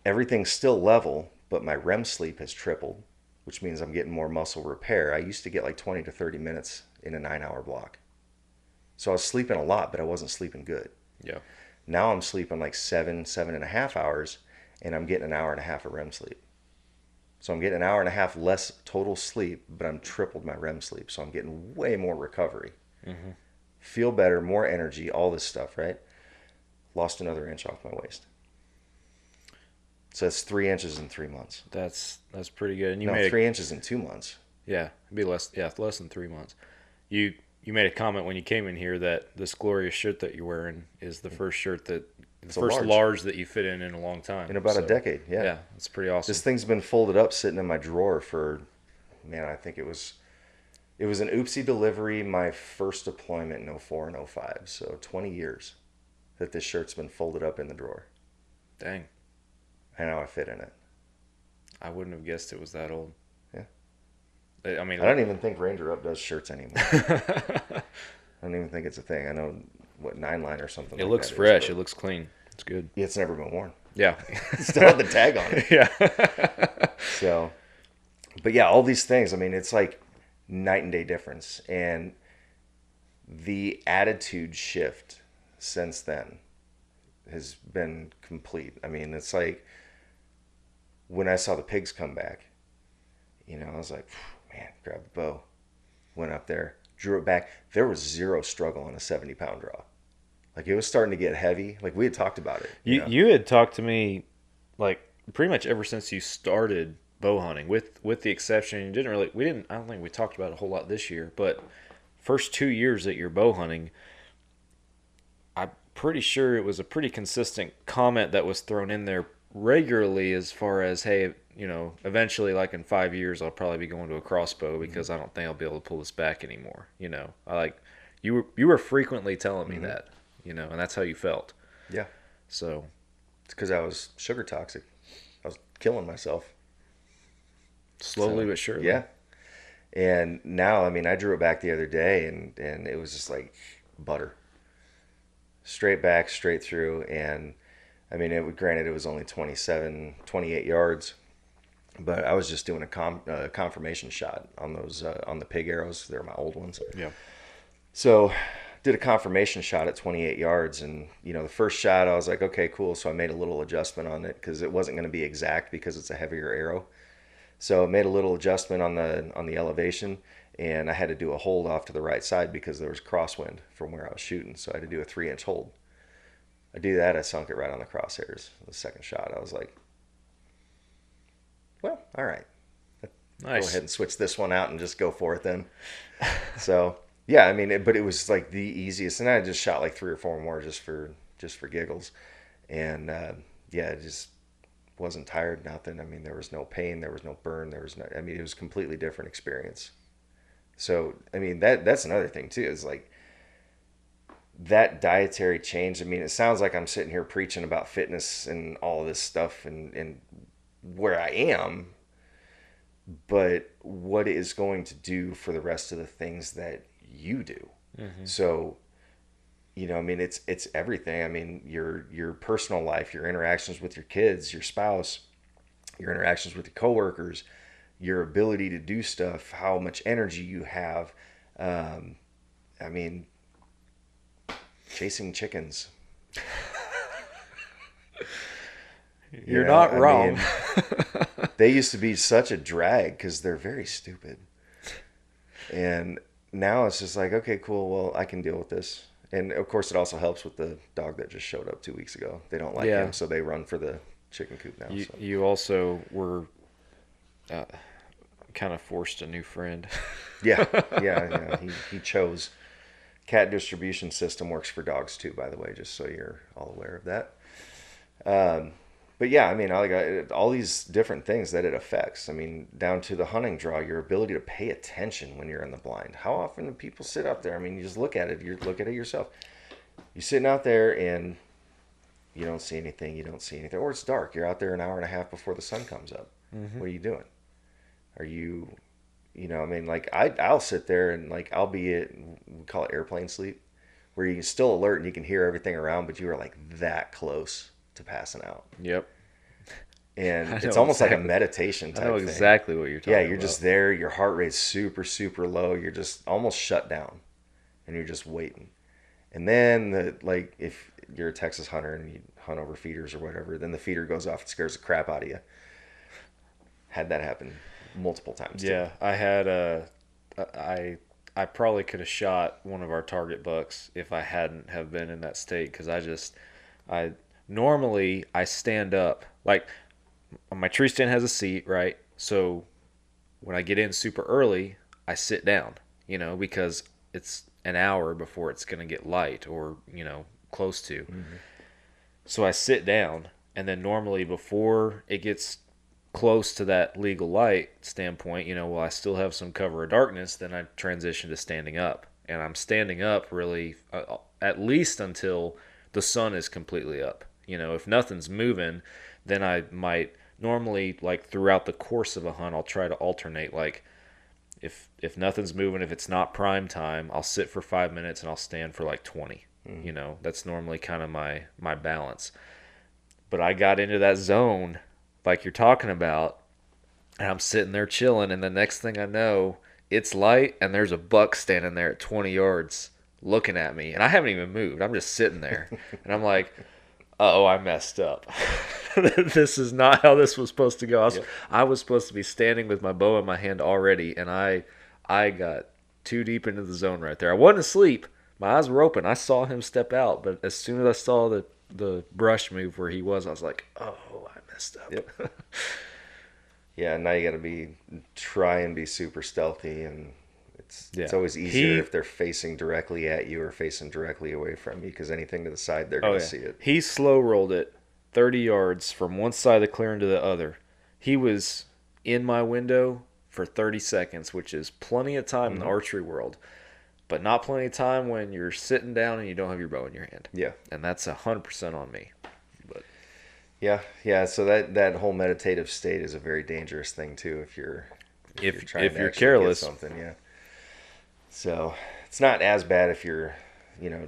everything's still level, but my REM sleep has tripled, which means I'm getting more muscle repair. I used to get like 20 to 30 minutes in a 9-hour block. So I was sleeping a lot, but I wasn't sleeping good. Yeah. Now I'm sleeping like 7.5 hours, and I'm getting an hour and a half of REM sleep. So I'm getting an hour and a half less total sleep, but I'm tripled my REM sleep. So I'm getting way more recovery. Mm-hmm. Feel better, more energy, all this stuff, right? Lost another inch off my waist. So that's 3 inches in 3 months. That's pretty good. And you no, made 3 inches in 2 months. Yeah, it'd be less than 3 months. You made a comment when you came in here that this glorious shirt that you're wearing is the first shirt large that you fit in a long time. In about a decade, yeah. Yeah, it's pretty awesome. This thing's been folded up, sitting in my drawer for, I think it was an oopsie delivery, my first deployment in 04 and 05. So 20 years that this shirt's been folded up in the drawer. Dang. And now I fit in it. I wouldn't have guessed it was that old. Yeah. I mean, I don't even think Ranger Up does shirts anymore. I don't even think it's a thing. I know, 9-line or something. It looks fresh. It looks clean. It's good. Yeah, it's never been worn. Yeah. Still have the tag on it. Yeah. So, but yeah, all these things, it's like night and day difference. And the attitude shift since then has been complete. It's like when I saw the pigs come back, I was like, man, grab the bow. Went up there, drew it back. There was zero struggle on a 70-pound draw. Like, it was starting to get heavy. Like, we had talked about it. You had talked to me, like, pretty much ever since you started bow hunting, with the exception, I don't think we talked about it a whole lot this year, but first 2 years that you're bow hunting, I'm pretty sure it was a pretty consistent comment that was thrown in there regularly as far as, hey, eventually, like in 5 years, I'll probably be going to a crossbow because I don't think I'll be able to pull this back anymore. You were frequently telling me that, and that's how you felt. Yeah. So it's because I was sugar toxic. I was killing myself. Slowly but surely. Yeah. And now, I drew it back the other day, and it was just like butter. Straight back, straight through, and granted, it was only 28 yards, but I was just doing a confirmation shot on those on the pig arrows. They're my old ones. Yeah. So did a confirmation shot at 28 yards, and the first shot I was like, okay, cool. So I made a little adjustment on it because it wasn't going to be exact because it's a heavier arrow. So I made a little adjustment on the elevation, and I had to do a hold off to the right side because there was crosswind from where I was shooting. So I had to do a 3-inch hold. I do that, I sunk it right on the crosshairs. The second shot, I was like, well, all right. Nice. Go ahead and switch this one out and just go for it then. So yeah, I mean, but it was like the easiest, and I just shot like 3 or 4 more just for giggles, and yeah, it just wasn't tired, nothing. I mean, there was no pain, there was no burn, there was no. I mean, it was a completely different experience. So I mean, that's another thing too, is like that dietary change. I mean, it sounds like I'm sitting here preaching about fitness and all of this stuff, and where I am. But what it is going to do for the rest of the things that you do. Mm-hmm. So, I mean, it's everything. I mean, your personal life, your interactions with your kids, your spouse, your interactions with your coworkers, your ability to do stuff, how much energy you have. I mean, chasing chickens. You're not wrong. Mean, they used to be such a drag because they're very stupid. And now it's just like, okay, cool. Well, I can deal with this. And of course, it also helps with the dog that just showed up 2 weeks ago. They don't like him, so they run for the chicken coop now. You also were kind of forced a new friend. Yeah. He chose. Cat distribution system works for dogs too, by the way, just so you're all aware of that. But yeah, I mean, all these different things that it affects. I mean, down to the hunting draw, your ability to pay attention when you're in the blind. How often do people sit out there? I mean, you just look at it. You look at it yourself. You're sitting out there and you don't see anything. Or it's dark. You're out there an hour and a half before the sun comes up. Mm-hmm. What are you doing? Are you, I mean, like I'll sit there and like I'll be we call it airplane sleep, where you're still alert and you can hear everything around, but you are like that close to passing out. Yep. And it's almost like a meditation type thing. I know exactly what you're talking about. Yeah, you're just there. Your heart rate's super, super low. You're just almost shut down, and you're just waiting. And then, if you're a Texas hunter and you hunt over feeders or whatever, then the feeder goes off and scares the crap out of you. Had that happen multiple times. Yeah, I had I probably could have shot one of our target bucks if I hadn't have been in that state, because normally I stand up. Like, my tree stand has a seat, right? So when I get in super early, I sit down, because it's an hour before it's going to get light or, close to. Mm-hmm. So I sit down, and then normally before it gets close to that legal light standpoint, while I still have some cover of darkness, then I transition to standing up. And I'm standing up really at least until the sun is completely up. If nothing's moving, then I might normally, like, throughout the course of a hunt, I'll try to alternate. Like, if nothing's moving, if it's not prime time, I'll sit for 5 minutes and I'll stand for like 20. Mm-hmm. That's normally kind of my balance. But I got into that zone like you're talking about, and I'm sitting there chilling, and the next thing I know, it's light and there's a buck standing there at 20 yards looking at me, and I haven't even moved. I'm just sitting there, and I'm like, uh-oh, I messed up. This is not how this was supposed to go. I was supposed to be standing with my bow in my hand already, and I got too deep into the zone right there. I wasn't asleep. My eyes were open. I saw him step out, but as soon as I saw the brush move where he was, I was like, oh, I messed up. Yep. Yeah, now you got to try and be super stealthy, and it's always easier if they're facing directly at you or facing directly away from you, because anything to the side, they're going to see it. He slow rolled it 30 yards from one side of the clearing to the other. He was in my window for 30 seconds, which is plenty of time in the archery world, but not plenty of time when you're sitting down and you don't have your bow in your hand. Yeah. And that's 100% on me. But yeah. So that whole meditative state is a very dangerous thing too if you're careless. Get something, yeah. So it's not as bad if you're,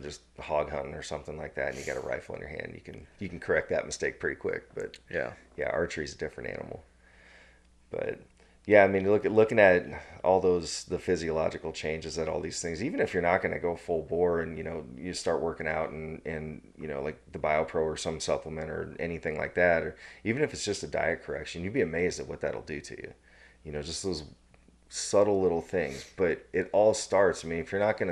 just hog hunting or something like that, and you got a rifle in your hand. You can correct that mistake pretty quick. But yeah, archery's a different animal. But Yeah, I mean, looking at all the physiological changes that all these things, even if you're not going to go full bore and, you start working out and, like the BioPro or some supplement or anything like that, or even if it's just a diet correction, you'd be amazed at what that'll do to you. Just those subtle little things. But it all starts, I mean, if you're not going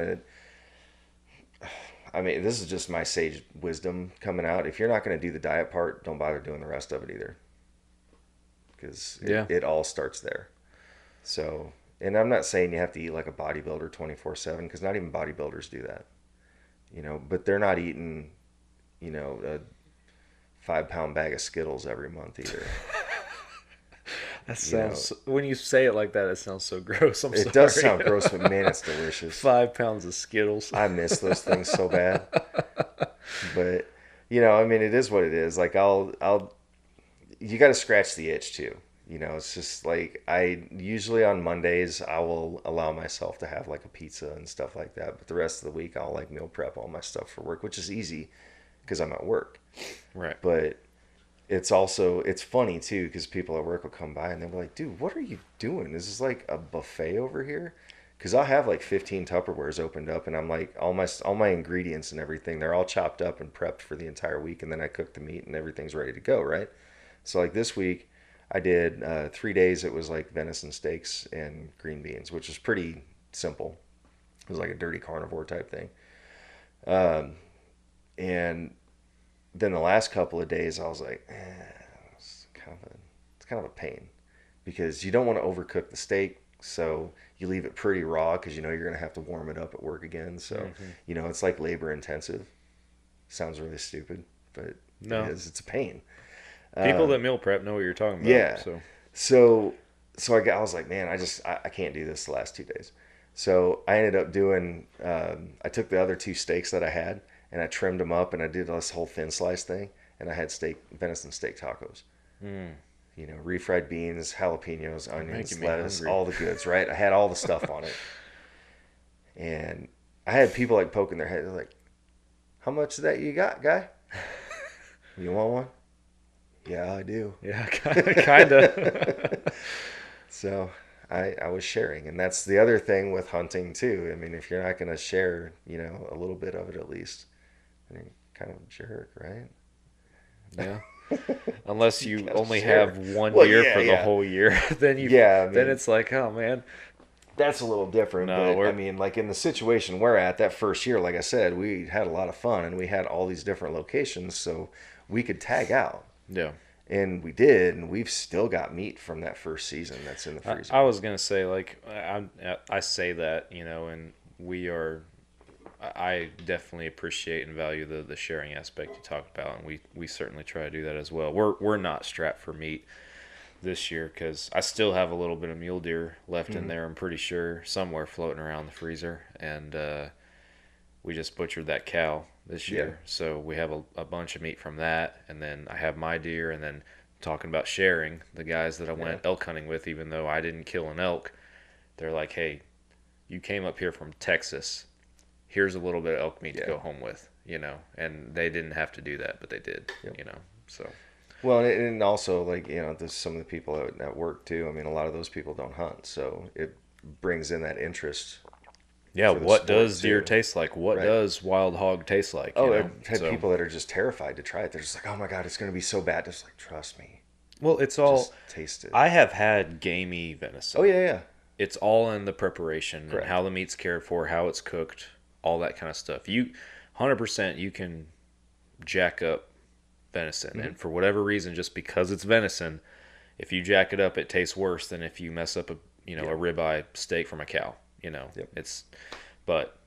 to, I mean, this is just my sage wisdom coming out. If you're not going to do the diet part, don't bother doing the rest of it either. Because it all starts there. So, and I'm not saying you have to eat like a bodybuilder 24/7, because not even bodybuilders do that. But they're not eating, a 5-pound bag of Skittles every month either. That sounds, when you say it like that, it sounds so gross. I'm sorry. It does sound gross, but man, it's delicious. 5 pounds of Skittles. I miss those things so bad. But, I mean, it is what it is. Like, you got to scratch the itch too. It's just like, I usually on Mondays, I will allow myself to have like a pizza and stuff like that. But the rest of the week, I'll like meal prep all my stuff for work, which is easy because I'm at work. Right. But it's funny too, because people at work will come by and they'll be like, dude, what are you doing? Is this like a buffet over here? Because I'll have like 15 Tupperwares opened up, and I'm like, all my ingredients and everything, they're all chopped up and prepped for the entire week, and then I cook the meat and everything's ready to go, right? So like this week, I did 3 days. It was like venison steaks and green beans, which is pretty simple. It was like a dirty carnivore type thing. And then the last couple of days, I was like, it's kind of a pain, because you don't want to overcook the steak, so you leave it pretty raw, because you're going to have to warm it up at work again. So it's like labor intensive. Sounds really stupid, but no, it is. It's a pain. People that meal prep know what you're talking about. Yeah. So I was like, man, I can't do this the last 2 days. So I ended up doing, I took the other 2 steaks that I had, and I trimmed them up, and I did this whole thin slice thing, and I had venison steak tacos. Refried beans, jalapenos, onions, lettuce, all the goods, right? I had all the stuff on it. And I had people like poking their head. They're like, how much of that you got, guy? You want one? Yeah, I do. Yeah, kind of. So I was sharing. And that's the other thing with hunting too. I mean, if you're not going to share, a little bit of it at least, then you're kind of a jerk, right? Yeah. Unless you only share. have one deer for the whole year, then then it's like, oh man. That's a little different. No, but I mean, like in the situation we're at, that first year, like I said, we had a lot of fun, and we had all these different locations, so we could tag out. Yeah. And we did, and we've still got meat from that first season that's in the freezer. I was gonna say, like, I say that, and I definitely appreciate and value the sharing aspect you talked about, and we certainly try to do that as well. We're not strapped for meat this year, because I still have a little bit of mule deer left in there, I'm pretty sure, somewhere floating around the freezer, and we just butchered that cow this year. So we have a bunch of meat from that, and then I have my deer, and then talking about sharing, the guys that I went elk hunting with, even though I didn't kill an elk, they're like, hey, you came up here from Texas, here's a little bit of elk meat to go home with, and they didn't have to do that, but they did, so. Well, and also, like, there's some of the people at work too. I mean, a lot of those people don't hunt, so it brings in that interest. Yeah, what does deer taste like? What does wild hog taste like? I've had people that are just terrified to try it. They're just like, oh my God, it's going to be so bad. Just like, trust me. Well, it's all... Just taste it. I have had gamey venison. Oh, yeah. It's all in the preparation, and how the meat's cared for, how it's cooked, all that kind of stuff. 100% you can jack up venison, and for whatever reason, just because it's venison, if you jack it up, it tastes worse than if you mess up a ribeye steak from a cow. But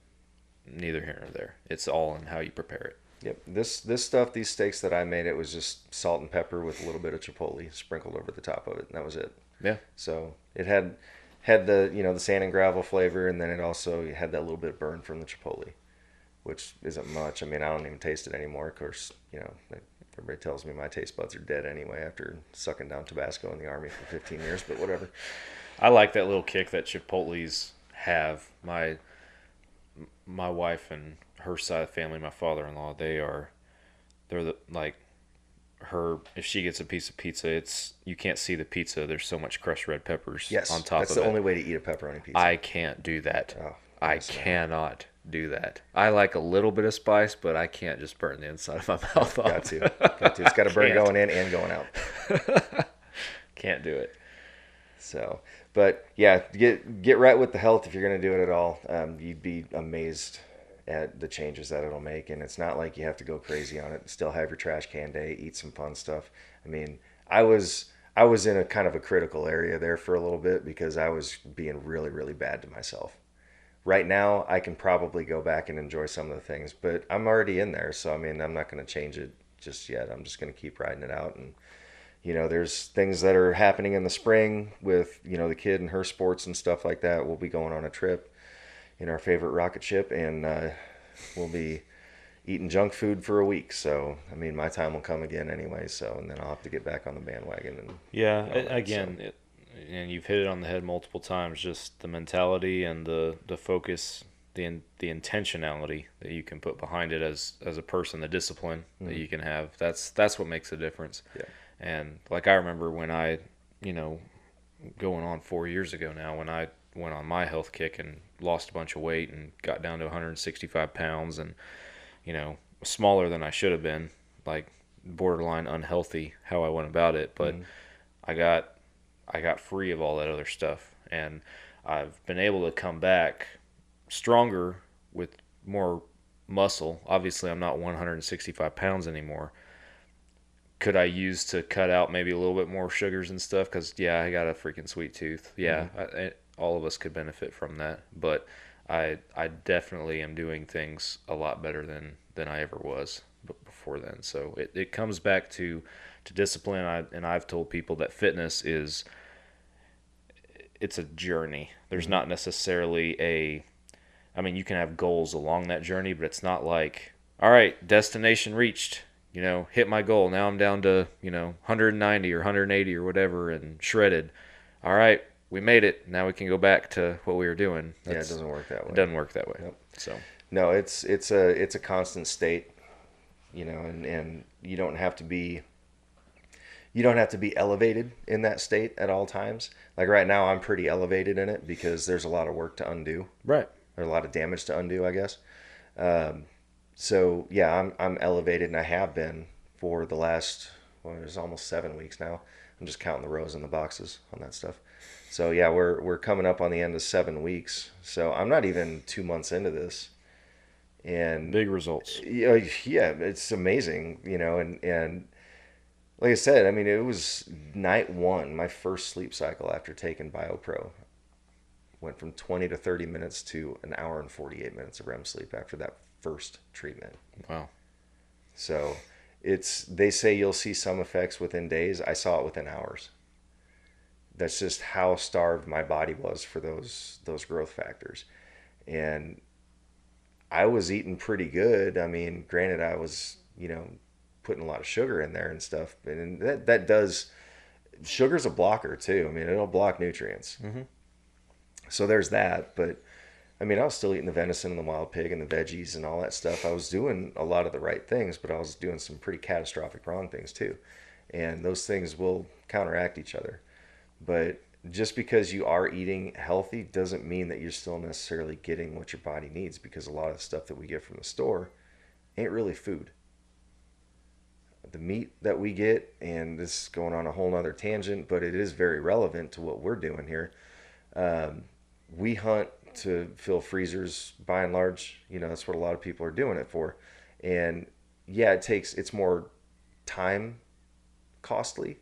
neither here nor there. It's all in how you prepare it. Yep. This stuff, these steaks that I made, it was just salt and pepper with a little bit of chipotle sprinkled over the top of it, and that was it. Yeah. So it had the the sand and gravel flavor, and then it also had that little bit of burn from the chipotle, which isn't much. I mean, I don't even taste it anymore. Of course, everybody tells me my taste buds are dead anyway after sucking down Tabasco in the Army for 15 years, but whatever. I like that little kick that Chipotle's have. My wife and her side of the family, my father-in-law, they're if she gets a piece of pizza, you can't see the pizza. There's so much crushed red peppers Yes, on top that's of the it. only way to eat a pepperoni pizza. I can't do that. Oh, I goodness, no. cannot do that. I like a little bit of spice, but I can't just burn the inside of my mouth off. Got to. It's got to burn Can't. going in and going out. Can't do it. So, but yeah, get right with the health if you're going to do it at all. You'd be amazed at the changes that it'll make, and it's not like you have to go crazy on it. Still have your trash can day, eat some fun stuff. I mean, I was in a kind of a critical area there for a little bit because I was being really, really bad to myself. Right now, I can probably go back and enjoy some of the things, but I'm already in there, so I mean, I'm not going to change it just yet. I'm just going to keep riding it out. And there's things that are happening in the spring with the kid and her sports and stuff like that. We'll be going on a trip in our favorite rocket ship, and we'll be eating junk food for a week. So I mean, my time will come again anyway. So, and then I'll have to get back on the bandwagon. And yeah, again, and you've hit it on the head multiple times. Just the mentality and the focus, the intentionality that you can put behind it as a person, the discipline that you can have. That's what makes a difference. Yeah. And like I remember when I, going on 4 years ago now, when I went on my health kick and lost a bunch of weight and got down to 165 pounds and, smaller than I should have been, like borderline unhealthy how I went about it. But I got free of all that other stuff, and I've been able to come back stronger with more muscle. Obviously, I'm not 165 pounds anymore. Could I use to cut out maybe a little bit more sugars and stuff? Because, yeah, I got a freaking sweet tooth. Yeah, all of us could benefit from that. But I definitely am doing things a lot better than I ever was before then. So it comes back to discipline. And I've told people that fitness it's a journey. There's not necessarily you can have goals along that journey, but it's not like, all right, destination reached. Hit my goal. Now I'm down to, 190 or 180 or whatever and shredded. All right, we made it. Now we can go back to what we were doing. It doesn't work that way. It doesn't work that way. Yep. So no, it's a constant state, and you don't have to be elevated in that state at all times. Like right now, I'm pretty elevated in it because there's a lot of work to undo. Right. Or a lot of damage to undo, I guess. So yeah, I'm elevated, and I have been for the last, it's almost 7 weeks now. I'm just counting the rows and the boxes on that stuff. So yeah, we're coming up on the end of 7 weeks. So I'm not even 2 months into this, and big results. Yeah, it's amazing, and like I said, I mean, it was night one, my first sleep cycle after taking BioPro. Went from 20 to 30 minutes to an hour and 48 minutes of REM sleep after that first treatment. Wow. So they say you'll see some effects within days. I saw it within hours. That's just how starved my body was for those growth factors. And I was eating pretty good. I mean, granted, I was, putting a lot of sugar in there and stuff. And that does, sugar's a blocker too. I mean, it'll block nutrients. Mm-hmm. So there's that. But I mean, I was still eating the venison and the wild pig and the veggies and all that stuff. I was doing a lot of the right things, but I was doing some pretty catastrophic wrong things too. And those things will counteract each other. But just because you are eating healthy doesn't mean that you're still necessarily getting what your body needs, because a lot of the stuff that we get from the store ain't really food. The meat that we get, and this is going on a whole nother tangent, but it is very relevant to what we're doing here. We hunt to fill freezers by and large. That's what a lot of people are doing it for. And yeah, it's more time costly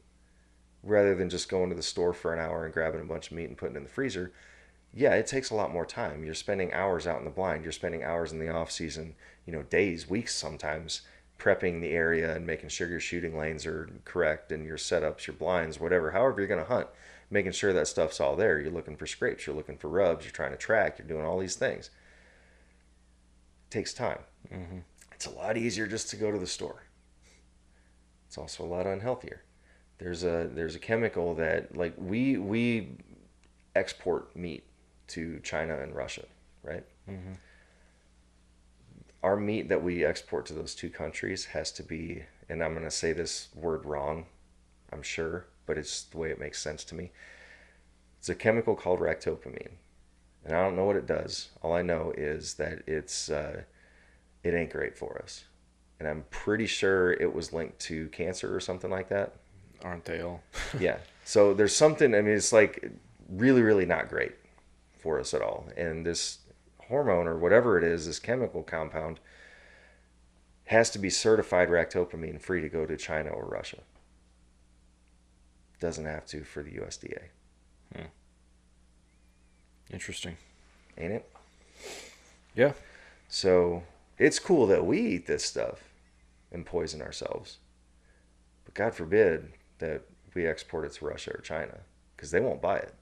rather than just going to the store for an hour and grabbing a bunch of meat and putting it in the freezer. Yeah, it takes a lot more time. You're spending hours out in the blind. You're spending hours in the off season, days, weeks sometimes, prepping the area and making sure your shooting lanes are correct and your setups, your blinds, whatever, however you're going to hunt, making sure that stuff's all there. You're looking for scrapes, you're looking for rubs, you're trying to track, you're doing all these things. It takes time. Mm-hmm. It's a lot easier just to go to the store. It's also a lot unhealthier. There's a chemical that, like, we export meat to China and Russia, right? Mm-hmm. our meat that we export to those two countries has to be, and I'm going to say this word wrong, I'm sure, but it's the way it makes sense to me. It's a chemical called ractopamine, and I don't know what it does. All I know is that it ain't great for us, and I'm pretty sure it was linked to cancer or something like that. Aren't they all? Yeah. So there's something. I mean, it's like really, really not great for us at all. And this hormone or whatever it is, this chemical compound, has to be certified ractopamine free to go to China or Russia. Doesn't have to for the USDA. Interesting. Ain't it? Yeah. So it's cool that we eat this stuff and poison ourselves. But God forbid that we export it to Russia or China, because they won't buy it.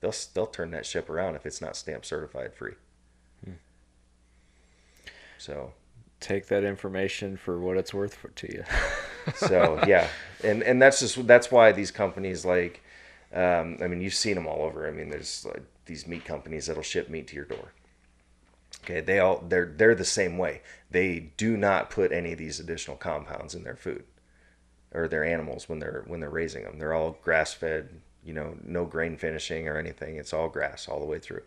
They'll turn that ship around if it's not stamp certified free. So take that information for what it's worth to you. So yeah, and that's why these companies like, I mean, you've seen them all over. I mean, there's like these meat companies that'll ship meat to your door. Okay, they're the same way. They do not put any of these additional compounds in their food or their animals when they're raising them. They're all grass fed, no grain finishing or anything. It's all grass all the way through.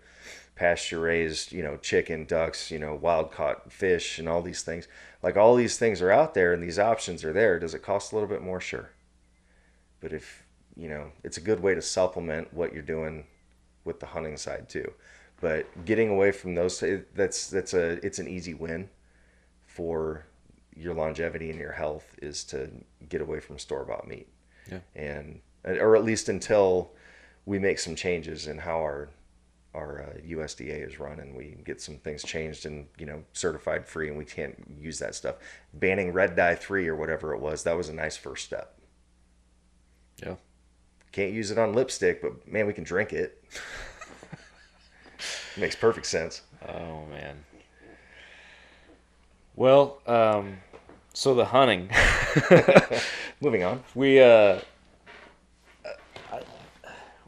Pasture raised, chicken, ducks, wild caught fish and all these things. Like all these things are out there and these options are there. Does it cost a little bit more? Sure. But if, it's a good way to supplement what you're doing with the hunting side too. But getting away from those, it's an easy win for your longevity and your health is to get away from store-bought meat. Yeah. Or at least until we make some changes in how our USDA is run and we get some things changed and certified free and we can't use that stuff. Banning red dye 3 or whatever it was, that was a nice first step. Yeah. Can't use it on lipstick, but man, we can drink it. Makes perfect sense. Oh man. Well, so the hunting. Moving on. We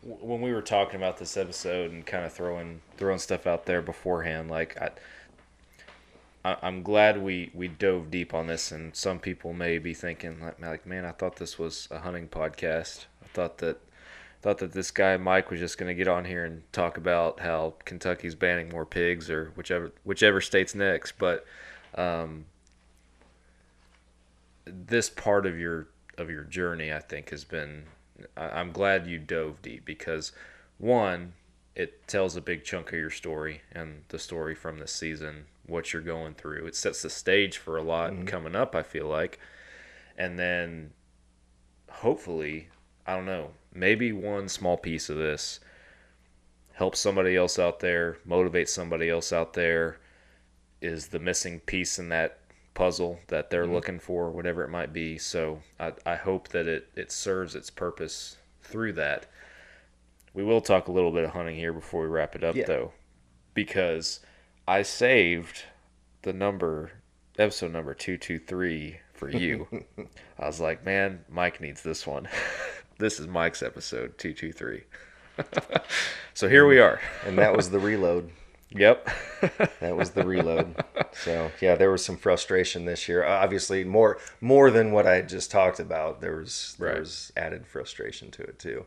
when we were talking about this episode and kind of throwing stuff out there beforehand, like I'm glad we dove deep on this, and some people may be thinking like, man, I thought this was a hunting podcast. I thought that this guy Mike was just going to get on here and talk about how Kentucky's banning more pigs or whichever state's next. But this part of your journey, I think, has been. I'm glad you dove deep because, one, it tells a big chunk of your story and the story from this season, what you're going through. It sets the stage for a lot coming up, I feel like. And then, hopefully, I don't know, maybe one small piece of this helps somebody else out there, motivates somebody else out there, is the missing piece in that puzzle that they're looking for, whatever it might be. So I hope that it serves its purpose through that. We will talk a little bit of hunting here before we wrap it up, though, because I saved the episode number 223 for you. I was like, man, Mike needs this one. This is Mike's episode 223. So here we are. And that was the reload. Yep. That was the reload. So yeah, there was some frustration this year. Obviously more than what I just talked about. There was added frustration to it too.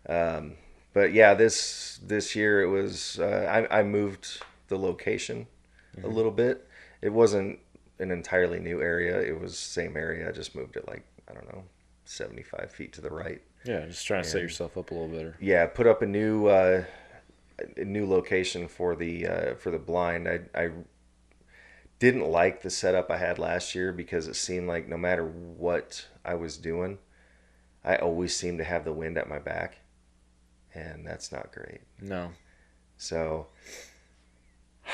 But yeah, this year it was I moved the location a little bit. It wasn't an entirely new area. It was same area. I just moved it 75 feet to the right. Yeah, just trying to set yourself up a little better. Yeah, put up a new location for the blind. I didn't like the setup I had last year because it seemed like no matter what I was doing, I always seemed to have the wind at my back, and that's not great. No. So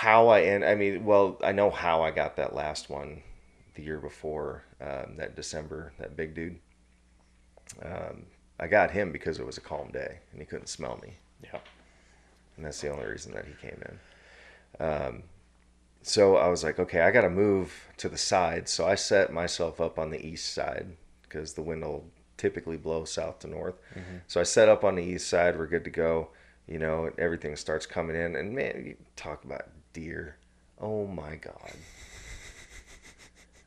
I know how I got that last one the year before, that December, that big dude. I got him because it was a calm day and he couldn't smell me. Yeah. And that's the only reason that he came in. So I was like, okay, I got to move to the side. So I set myself up on the east side because the wind will typically blow south to north. Mm-hmm. So I set up on the east side. We're good to go. Everything starts coming in. And man, you talk about deer. Oh my God.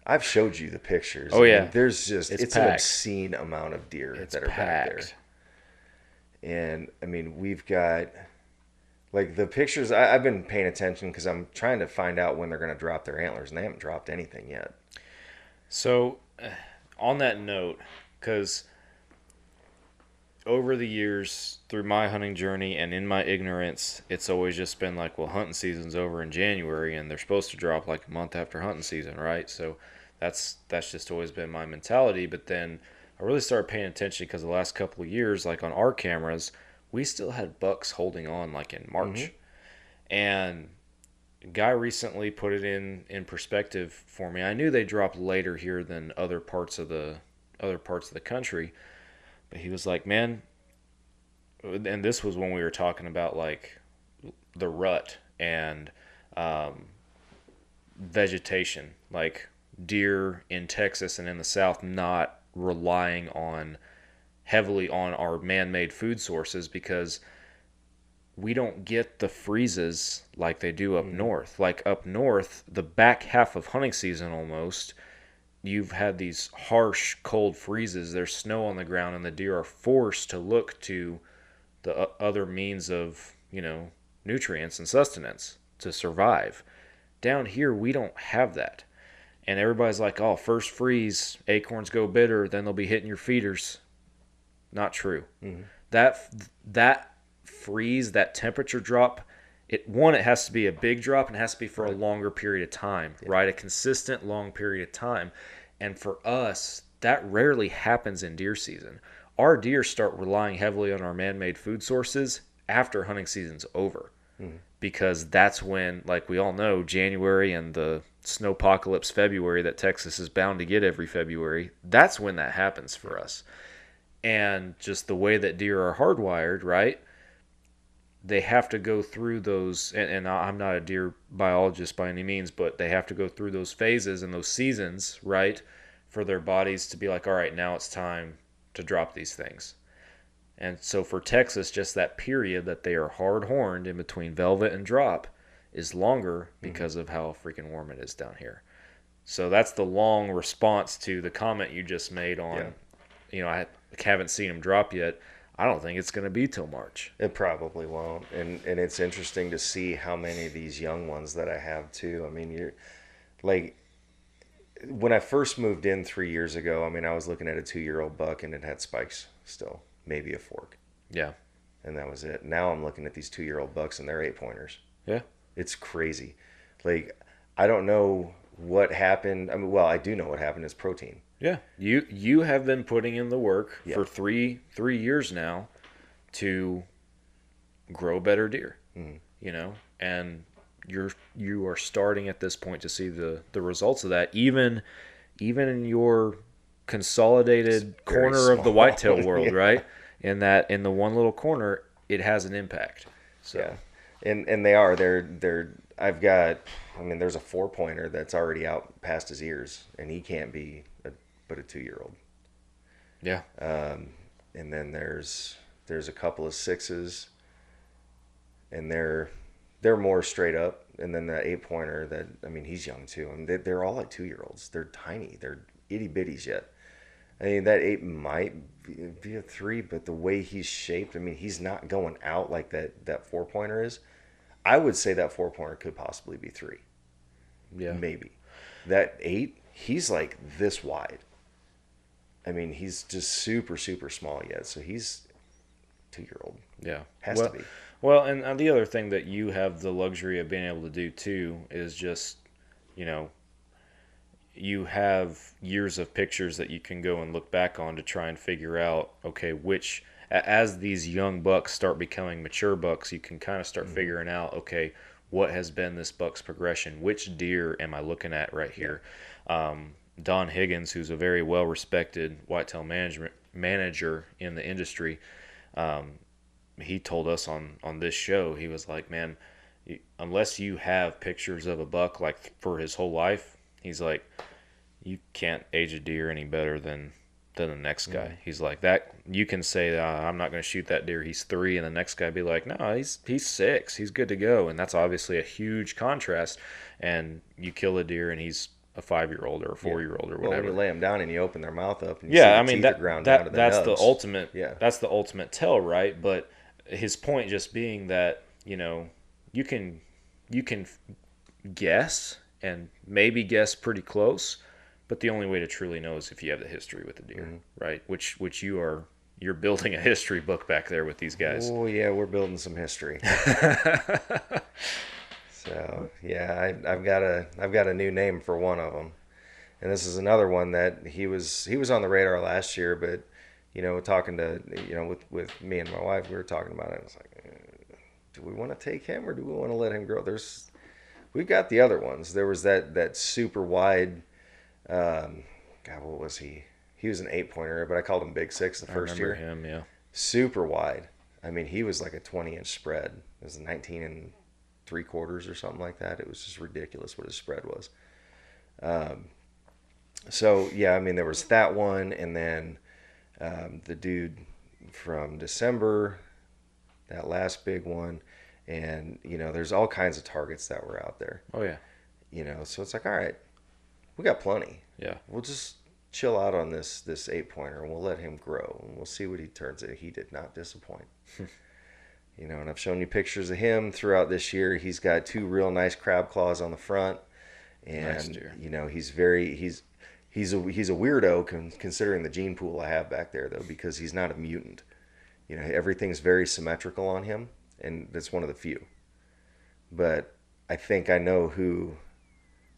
I've showed you the pictures. Oh, I yeah. mean, there's just It's it's an packed. obscene amount of deer It's that are back packed. there. And I mean, we've got like the pictures. I've been paying attention because I'm trying to find out when they're going to drop their antlers, and they haven't dropped anything yet. So, on that note, because over the years, through my hunting journey and in my ignorance, it's always just been like, well, hunting season's over in January, and they're supposed to drop like a month after hunting season, right? So that's just always been my mentality. But then I really started paying attention because the last couple of years, like on our cameras, we still had bucks holding on like in March. And a guy recently put it in perspective for me. I knew they dropped later here than other parts of the country, but he was like, man, and this was when we were talking about like the rut and vegetation, like deer in Texas and in the South not relying heavily on our man-made food sources because we don't get the freezes like they do up north. Like up north, the back half of hunting season almost, you've had these harsh cold freezes. There's snow on the ground and the deer are forced to look to the other means of, nutrients and sustenance to survive. Down here, we don't have that. And everybody's like, oh, first freeze, acorns go bitter, then they'll be hitting your feeders. Not true. That freeze, that temperature drop, it has to be a big drop and it has to be for a longer period of time, right? A consistent long period of time. And for us, that rarely happens in deer season. Our deer start relying heavily on our man-made food sources after hunting season's over. Because that's when, like we all know, January and the snowpocalypse February that Texas is bound to get every February, that's when that happens for us. And just the way that deer are hardwired, right? They have to go through those, and I'm not a deer biologist by any means, but they have to go through those phases and those seasons, right, for their bodies to be like, all right, now it's time to drop these things. And so for Texas, just that period that they are hard-horned in between velvet and drop is longer because of how freaking warm it is down here. So that's the long response to the comment you just made on, I haven't seen them drop yet. I don't think it's going to be till March. It probably won't. And it's interesting to see how many of these young ones that I have too. I mean, you're like, when I first moved in 3 years ago, I mean, I was looking at a 2-year-old buck and it had spikes still, maybe a fork. Yeah. And that was it. Now I'm looking at these 2-year-old bucks and they're 8-pointers. Yeah. It's crazy. Like, I don't know what happened. I mean, well, I do know what happened. It's protein. Yeah, you have been putting in the work for three years now to grow better deer, and you are starting at this point to see the results of that. Even in your consolidated corner of the whitetail world, right? In the one little corner, it has an impact. So. Yeah, and they're I've got. I mean, there's a 4-pointer that's already out past his ears, and he can't be but a 2-year-old. Yeah. And then there's a couple of 6s, and they're more straight up. And then the 8-pointer that, I mean, he's young too. I mean, they're all like 2-year-olds. They're tiny. They're itty bitties yet. I mean, that 8 might be a 3, but the way he's shaped, I mean, he's not going out like that 4-pointer is. I would say that 4-pointer could possibly be 3. Yeah. Maybe. That 8, he's like this wide. I mean, he's just super, super small yet. So he's 2-year-old. Yeah. Has to be. Well, and the other thing that you have the luxury of being able to do too is just, you have years of pictures that you can go and look back on to try and figure out, okay, as these young bucks start becoming mature bucks, you can kind of start figuring out, okay, what has been this buck's progression? Which deer am I looking at right here? Don Higgins, who's a very well-respected whitetail manager in the industry, he told us on this show, he was like, man, unless you have pictures of a buck like for his whole life, he's like, you can't age a deer any better than the next guy. He's like, that you can say, I'm not going to shoot that deer, he's 3, and the next guy be like, no, he's 6, he's good to go. And that's obviously a huge contrast. And you kill a deer and he's a 5-year-old or a 4-year-old or Well, whatever. when you lay them down and you open their mouth up and you Yeah, see I the mean teeth are ground down to the that's nubs. the ultimate. Yeah. That's the ultimate tell, right? But his point just being that you can guess and maybe guess pretty close, but the only way to truly know is if you have the history with the deer, right? Which you're building a history book back there with these guys. Oh yeah, we're building some history. So yeah, I've got a new name for one of them, and this is another one that he was on the radar last year, but talking to with me and my wife, we were talking about it. I was like, do we want to take him or do we want to let him grow? We've got the other ones. There was that super wide. God, what was he? He was an 8-pointer, but I called him Big Six the first year. I remember him, yeah. Super wide. I mean, he was like a 20-inch spread. It was 19 3/4 or something like that. It was just ridiculous what his spread was. So yeah, I mean, there was that one, and then the dude from December, that last big one, and there's all kinds of targets that were out there. Oh yeah. So it's like, all right, we got plenty. Yeah. We'll just chill out on this 8-pointer, and we'll let him grow, and we'll see what he turns into. He did not disappoint. And I've shown you pictures of him throughout this year. He's got 2 real nice crab claws on the front, and Nice deer. he's a weirdo considering the gene pool I have back there, though, because he's not a mutant. Everything's very symmetrical on him, and that's one of the few. But I think I know who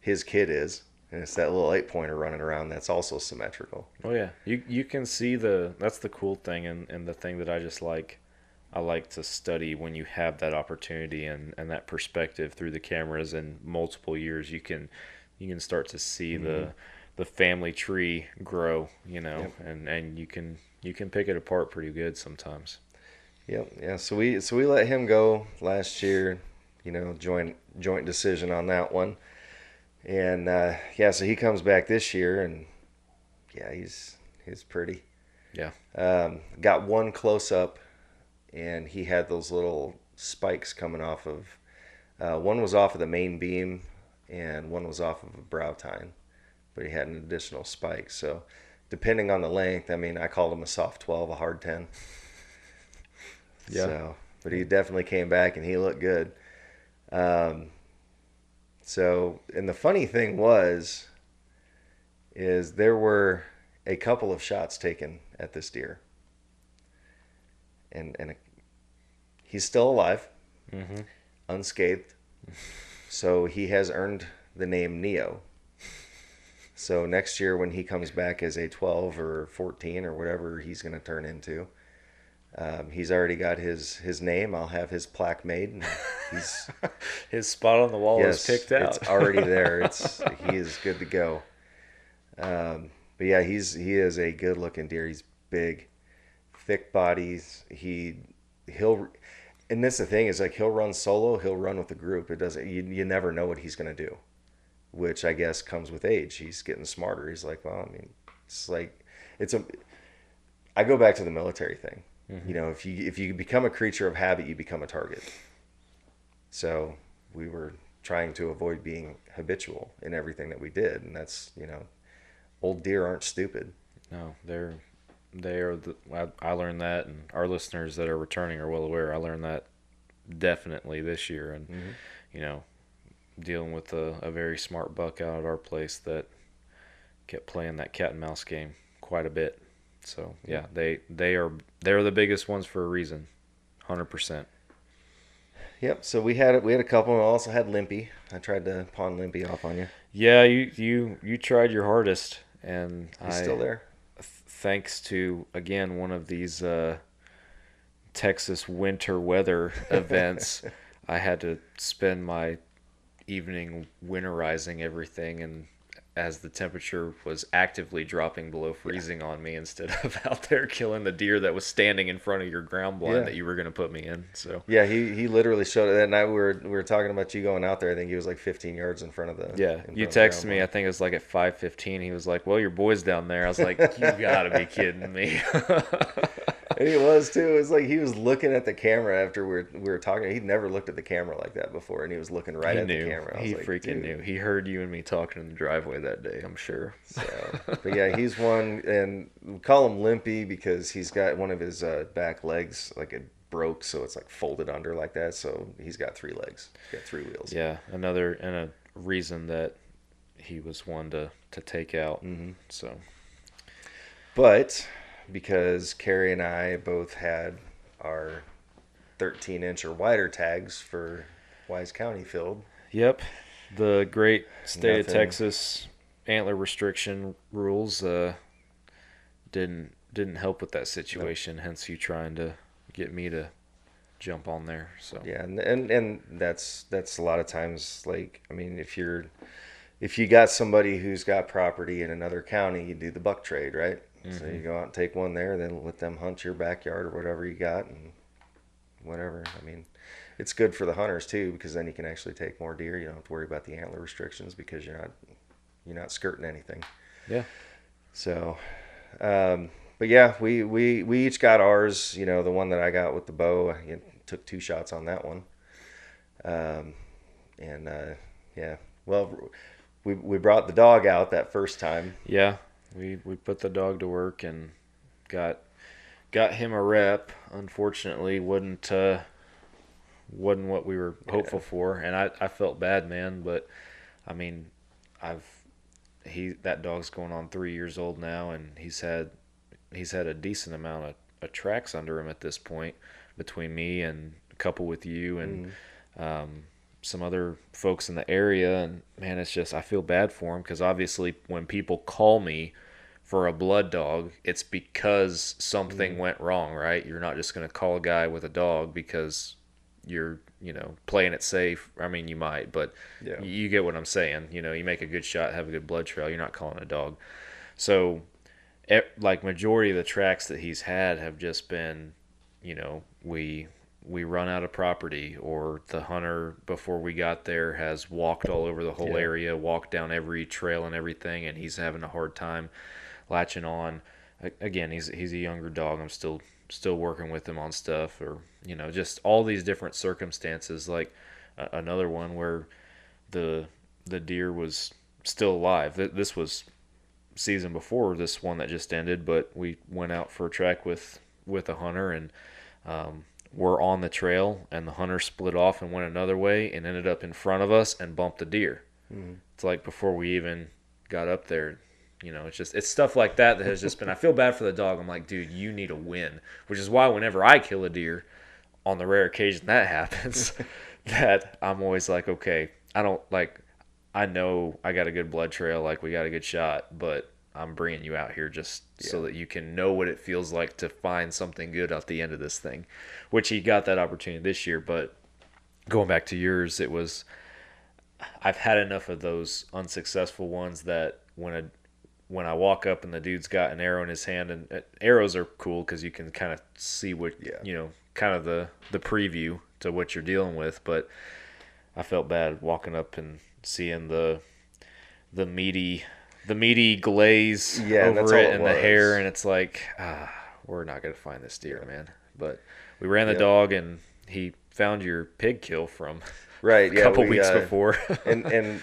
his kid is, and it's that little 8-pointer running around that's also symmetrical. Oh yeah. You can see that's the cool thing, and the thing that I like to study when you have that opportunity and that perspective through the cameras in multiple years. You can start to see the family tree grow, Yep. and you can pick it apart pretty good sometimes. Yep. Yeah. So we let him go last year, joint decision on that one, and so he comes back this year, and yeah, he's pretty. Yeah. Got one close up. And he had those little spikes coming off of, one was off of the main beam, and one was off of a brow tine, but he had an additional spike. So depending on the length, I mean, I called him a soft 12, a hard 10. Yeah. So, but he definitely came back and he looked good. So, and the funny thing is there were a couple of shots taken at this deer. And he's still alive, unscathed. So he has earned the name Neo. So next year when he comes back as a 12 or 14 or whatever he's going to turn into, he's already got his name. I'll have his plaque made. And he's His spot on the wall is picked out. It's already there. He is good to go. But yeah, he is a good looking deer. He's big. Thick bodies. He'll, and that's the thing is like he'll run solo. He'll run with the group. It doesn't. You never know what he's gonna do, which I guess comes with age. He's getting smarter. He's like, well, I mean, it's like I go back to the military thing. If you become a creature of habit, you become a target. So we were trying to avoid being habitual in everything that we did, and that's old deer aren't stupid. No, they are. I learned that, and our listeners that are returning are well aware. I learned that definitely this year, and dealing with a very smart buck out at our place that kept playing that cat and mouse game quite a bit. So yeah, they're the biggest ones for a reason, 100%. Yep. So we had a couple. We also had Limpy. I tried to pawn Limpy off on you. Yeah, you tried your hardest, and He's still there. Thanks to, again, one of these Texas winter weather events, I had to spend my evening winterizing everything, and as the temperature was actively dropping below freezing on me, instead of out there killing the deer that was standing in front of your ground blind that you were going to put me in. So yeah, he literally showed it that night. We were talking about you going out there. I think he was like 15 yards in front of the. Yeah, you texted me. I think it was like at 5:15. He was like, "Well, your boy's down there." I was like, "You gotta be kidding me." And he was too. It was like he was looking at the camera after we were talking. He'd never looked at the camera like that before, and he was looking right He at knew. the camera. I was He like, freaking dude. knew. He heard you and me talking in the driveway that day, I'm sure. So, but yeah, he's one, and we call him Limpy because he's got one of his back legs like it broke, so it's like folded under like that. So he's got 3 legs. He's got 3 wheels. Yeah, another and a reason that he was one to take out. Mm-hmm. So, But because Carrie and I both had our 13-inch or wider tags for Wise County filled. yep, the great state of Nothing. Texas antler restriction rules didn't help with that situation. Hence, you trying to get me to jump on there. So Yeah, and that's a lot of times, like, I mean, if you got somebody who's got property in another county, you do the buck trade, right? So you go out and take one there, then let them hunt your backyard or whatever you got, and whatever. I mean, it's good for the hunters too, because then you can actually take more deer. You don't have to worry about the antler restrictions because you're not skirting anything. yeah, So, but yeah, we each got ours. You know, the one that I got with the bow, I took 2 shots on that one. Yeah, well, we brought the dog out that first time. yeah. We put the dog to work and got him a rep. Unfortunately, wasn't what we were hopeful for, and I felt bad, man. But I mean, that dog's going on 3 years old now, and he's had a decent amount of tracks under him at this point, between me and a couple with you and some other folks in the area. And man, it's just, I feel bad for him, because obviously when people call me for a blood dog, it's because something went wrong, right? You're not just going to call a guy with a dog because you're, playing it safe. I mean, you might, but Yeah. you get what I'm saying. You make a good shot, have a good blood trail, you're not calling a dog. So like majority of the tracks that he's had have just been, we run out of property, or the hunter before we got there has walked all over the whole area, walked down every trail and everything, and he's having a hard time latching on. Again, he's a younger dog. I'm still working with him on stuff, or just all these different circumstances. Like another one where the deer was still alive. This was season before this one that just ended, but we went out for a track with a hunter, and we're on the trail, and the hunter split off and went another way and ended up in front of us and bumped the deer. It's like before we even got up there. It's stuff like that has just been, I feel bad for the dog. I'm like, dude, you need a win, which is why whenever I kill a deer, on the rare occasion that happens, that I'm always like, okay, I know I got a good blood trail, like we got a good shot, but I'm bringing you out here just so that you can know what it feels like to find something good at the end of this thing, which he got that opportunity this year. But going back to yours, I've had enough of those unsuccessful ones that when I walk up and the dude's got an arrow in his hand, and arrows are cool because you can kind of see what, kind of the preview to what you're dealing with. But I felt bad walking up and seeing the meaty glaze over it and the hair, and it's like, we're not going to find this deer, man. But we ran the dog, and he found your pig kill from Right, a couple weeks before. and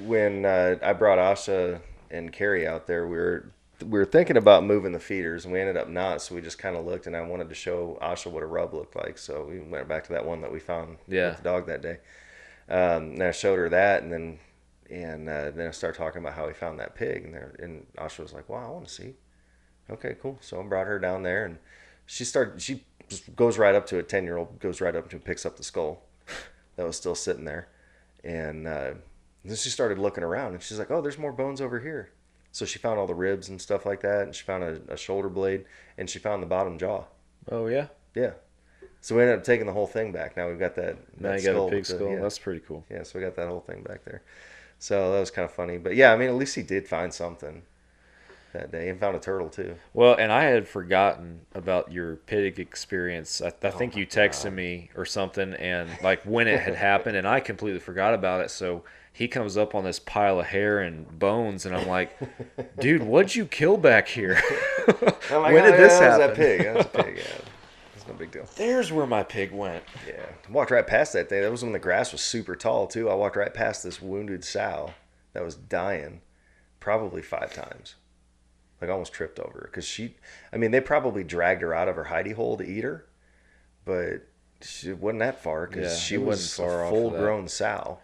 when I brought Asha and Carrie out there, we were thinking about moving the feeders, and we ended up not. So we just kind of looked, and I wanted to show Asha what a rub looked like. So we went back to that one that we found with the dog that day. And I showed her that, and then I started talking about how we found that pig, and Asha was like, "Wow, I want to see." Okay, cool. So I brought her down there, and she just goes right up to it. 10-year-old goes right up to and picks up the skull that was still sitting there, and then she started looking around, and she's like, "Oh, there's more bones over here." So she found all the ribs and stuff like that, and she found a shoulder blade, and she found the bottom jaw. Oh yeah, yeah. So we ended up taking the whole thing back. Now we've got that. Now you got a pig skull. Yeah. That's pretty cool. Yeah, so we got that whole thing back there. So that was kind of funny, but yeah, I mean, at least he did find something that day, and found a turtle too. Well, and I had forgotten about your pig experience. I think you texted me or something, and like when it had happened, and I completely forgot about it. So he comes up on this pile of hair and bones, and I'm like, dude, what'd you kill back here? I'm like, When did this that was happen? that pig. That was a pig, yeah. That's no big deal. There's where my pig went. Yeah. I walked right past that thing. That was when the grass was super tall, too. I walked right past this wounded sow that was dying probably 5 times. Like, almost tripped over her. Because they probably dragged her out of her hidey hole to eat her. But she wasn't that far because Yeah, she it was wasn't far a off of full-grown sow.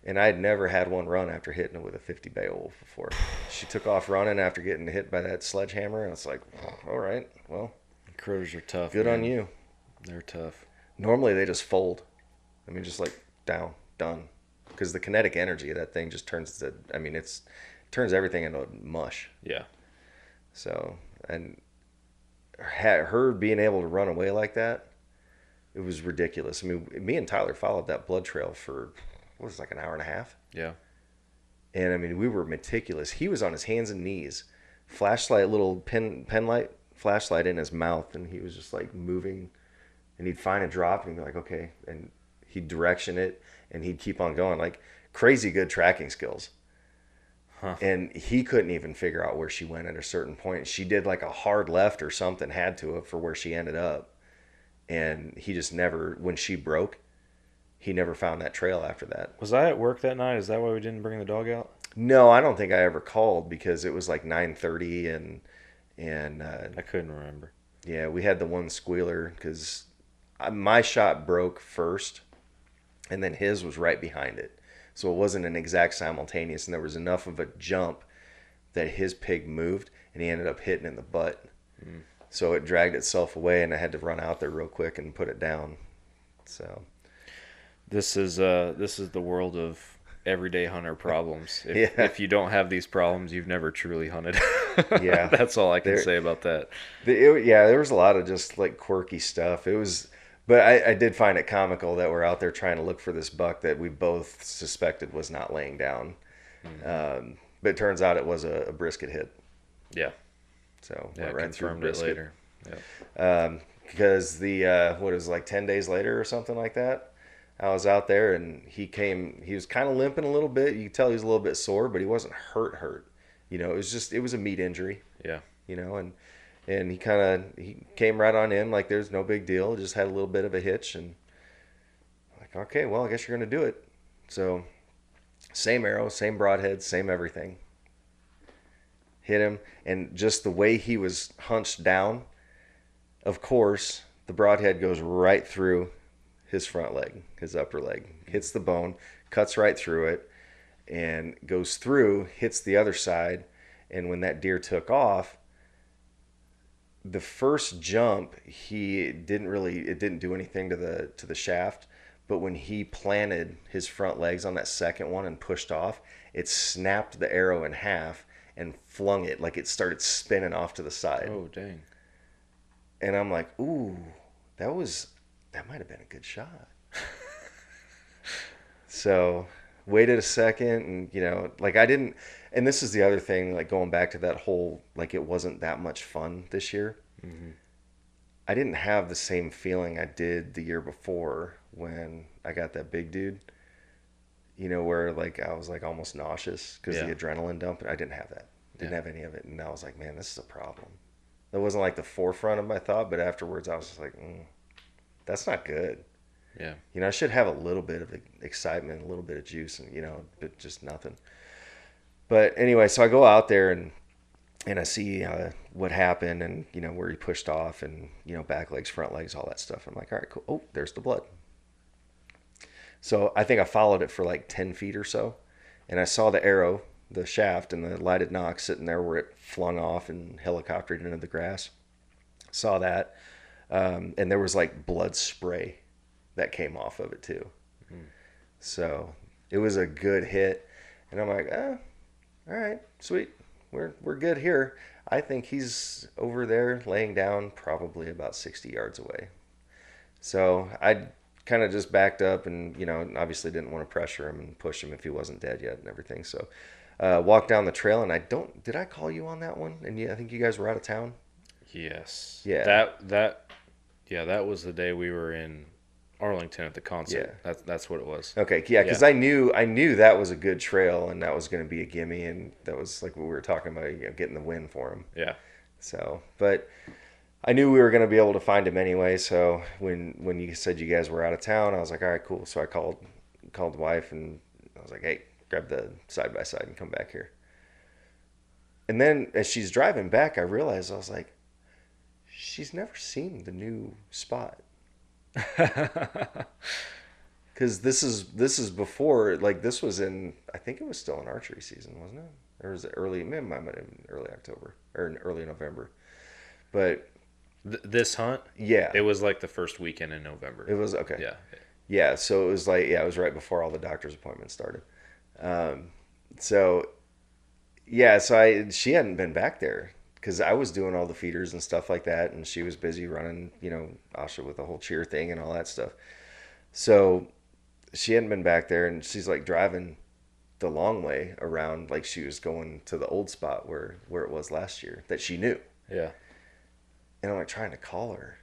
And I had never had one run after hitting it with a 50 Beowulf before. She took off running after getting hit by that sledgehammer, and it's like, all right, well, Critters are tough. good man. on you. They're tough. Normally they just fold. I mean, just like down, done. Because the kinetic energy of that thing just turns turns everything into mush. Yeah. So, and her being able to run away like that, it was ridiculous. I mean, me and Tyler followed that blood trail for, what was it, like an hour and a half? Yeah. And I mean, we were meticulous. He was on his hands and knees, little pen light flashlight in his mouth, and he was just like moving, and he'd find a drop and he'd be like, okay, and he'd direction it, and he'd keep on going, like crazy good tracking skills. Huh. And he couldn't even figure out where she went at a certain point. She did like a hard left or something, had to for where she ended up, and he just never, when she broke, he never found that trail after that. Was I at work that night? Is that why we didn't bring the dog out? No, I don't think I ever called because it was like 9:30 and I couldn't remember. yeah, we had the one squealer because my shot broke first, and then his was right behind it, so it wasn't an exact simultaneous, and there was enough of a jump that his pig moved, and he ended up hitting in the butt. So it dragged itself away, and I had to run out there real quick and put it down. So This is the world of everyday hunter problems. Yeah. If you don't have these problems, you've never truly hunted. Yeah. That's all I can say about that. There was a lot of just like quirky stuff. But I did find it comical that we're out there trying to look for this buck that we both suspected was not laying down. But it turns out it was a brisket hit. Yeah. So Yeah, went right through confirmed it brisket. later. Yeah. Because what it was like 10 days later or something like that, I was out there and he was kind of limping a little bit. You could tell he was a little bit sore, but he wasn't hurt. It was a meat injury. Yeah. And he came right on in like there's no big deal. Just had a little bit of a hitch, and like, okay, well, I guess you're going to do it. So same arrow, same broadhead, same everything. Hit him, and just the way he was hunched down, of course, the broadhead goes right through his front leg, his upper leg, hits the bone, cuts right through it, and goes through, hits the other side. And when that deer took off, the first jump, it didn't do anything to the shaft. But when he planted his front legs on that second one and pushed off, it snapped the arrow in half and flung it, like it started spinning off to the side. Oh, dang. And I'm like, ooh, that might have been a good shot. So waited a second, and like I didn't, and this is the other thing, like going back to that whole, like it wasn't that much fun this year. Mm-hmm. I didn't have the same feeling I did the year before when I got that big dude, where like I was like almost nauseous because the adrenaline dump. I didn't have that. Didn't have any of it. And I was like, man, this is a problem. That wasn't like the forefront of my thought, but afterwards I was just like, that's not good. Yeah. I should have a little bit of excitement, a little bit of juice, and but just nothing. But anyway, so I go out there and I see what happened, and where he pushed off, and back legs, front legs, all that stuff. I'm like, all right, cool. Oh, there's the blood. So I think I followed it for like 10 feet or so, and I saw the arrow, the shaft, and the lighted nock sitting there where it flung off and helicoptered into the grass. Saw that, and there was like blood spray that came off of it too. So it was a good hit, and I'm like, all right, sweet, we're good here. I think he's over there laying down probably about 60 yards away. So I kind of just backed up and, obviously didn't want to pressure him and push him if he wasn't dead yet and everything. So walked down the trail, and did I call you on that one? And I think you guys were out of town. Yes. Yeah. That was the day we were in Arlington at the concert. That's what it was. Okay, yeah, because I knew that was a good trail and that was going to be a gimme, and that was like what we were talking about, getting the win for him. Yeah. So, but I knew we were going to be able to find him anyway. So when you said you guys were out of town, I was like, all right, cool. So I called the wife and I was like, hey, grab the side by side and come back here. And then as she's driving back, I realized, I was like, she's never seen the new spot. Because this is before, like, this was in, I think it was still in archery season, wasn't it? Or was it early? It might have been early October or early November. But this hunt, yeah, it was like the first weekend in November. It was okay. Yeah. So it was like, it was right before all the doctor's appointments started. So she hadn't been back there because I was doing all the feeders and stuff like that, and she was busy running, Asha with the whole cheer thing and all that stuff. So she hadn't been back there, and she's like driving the long way around, like she was going to the old spot where it was last year that she knew. Yeah. And I'm like trying to call her,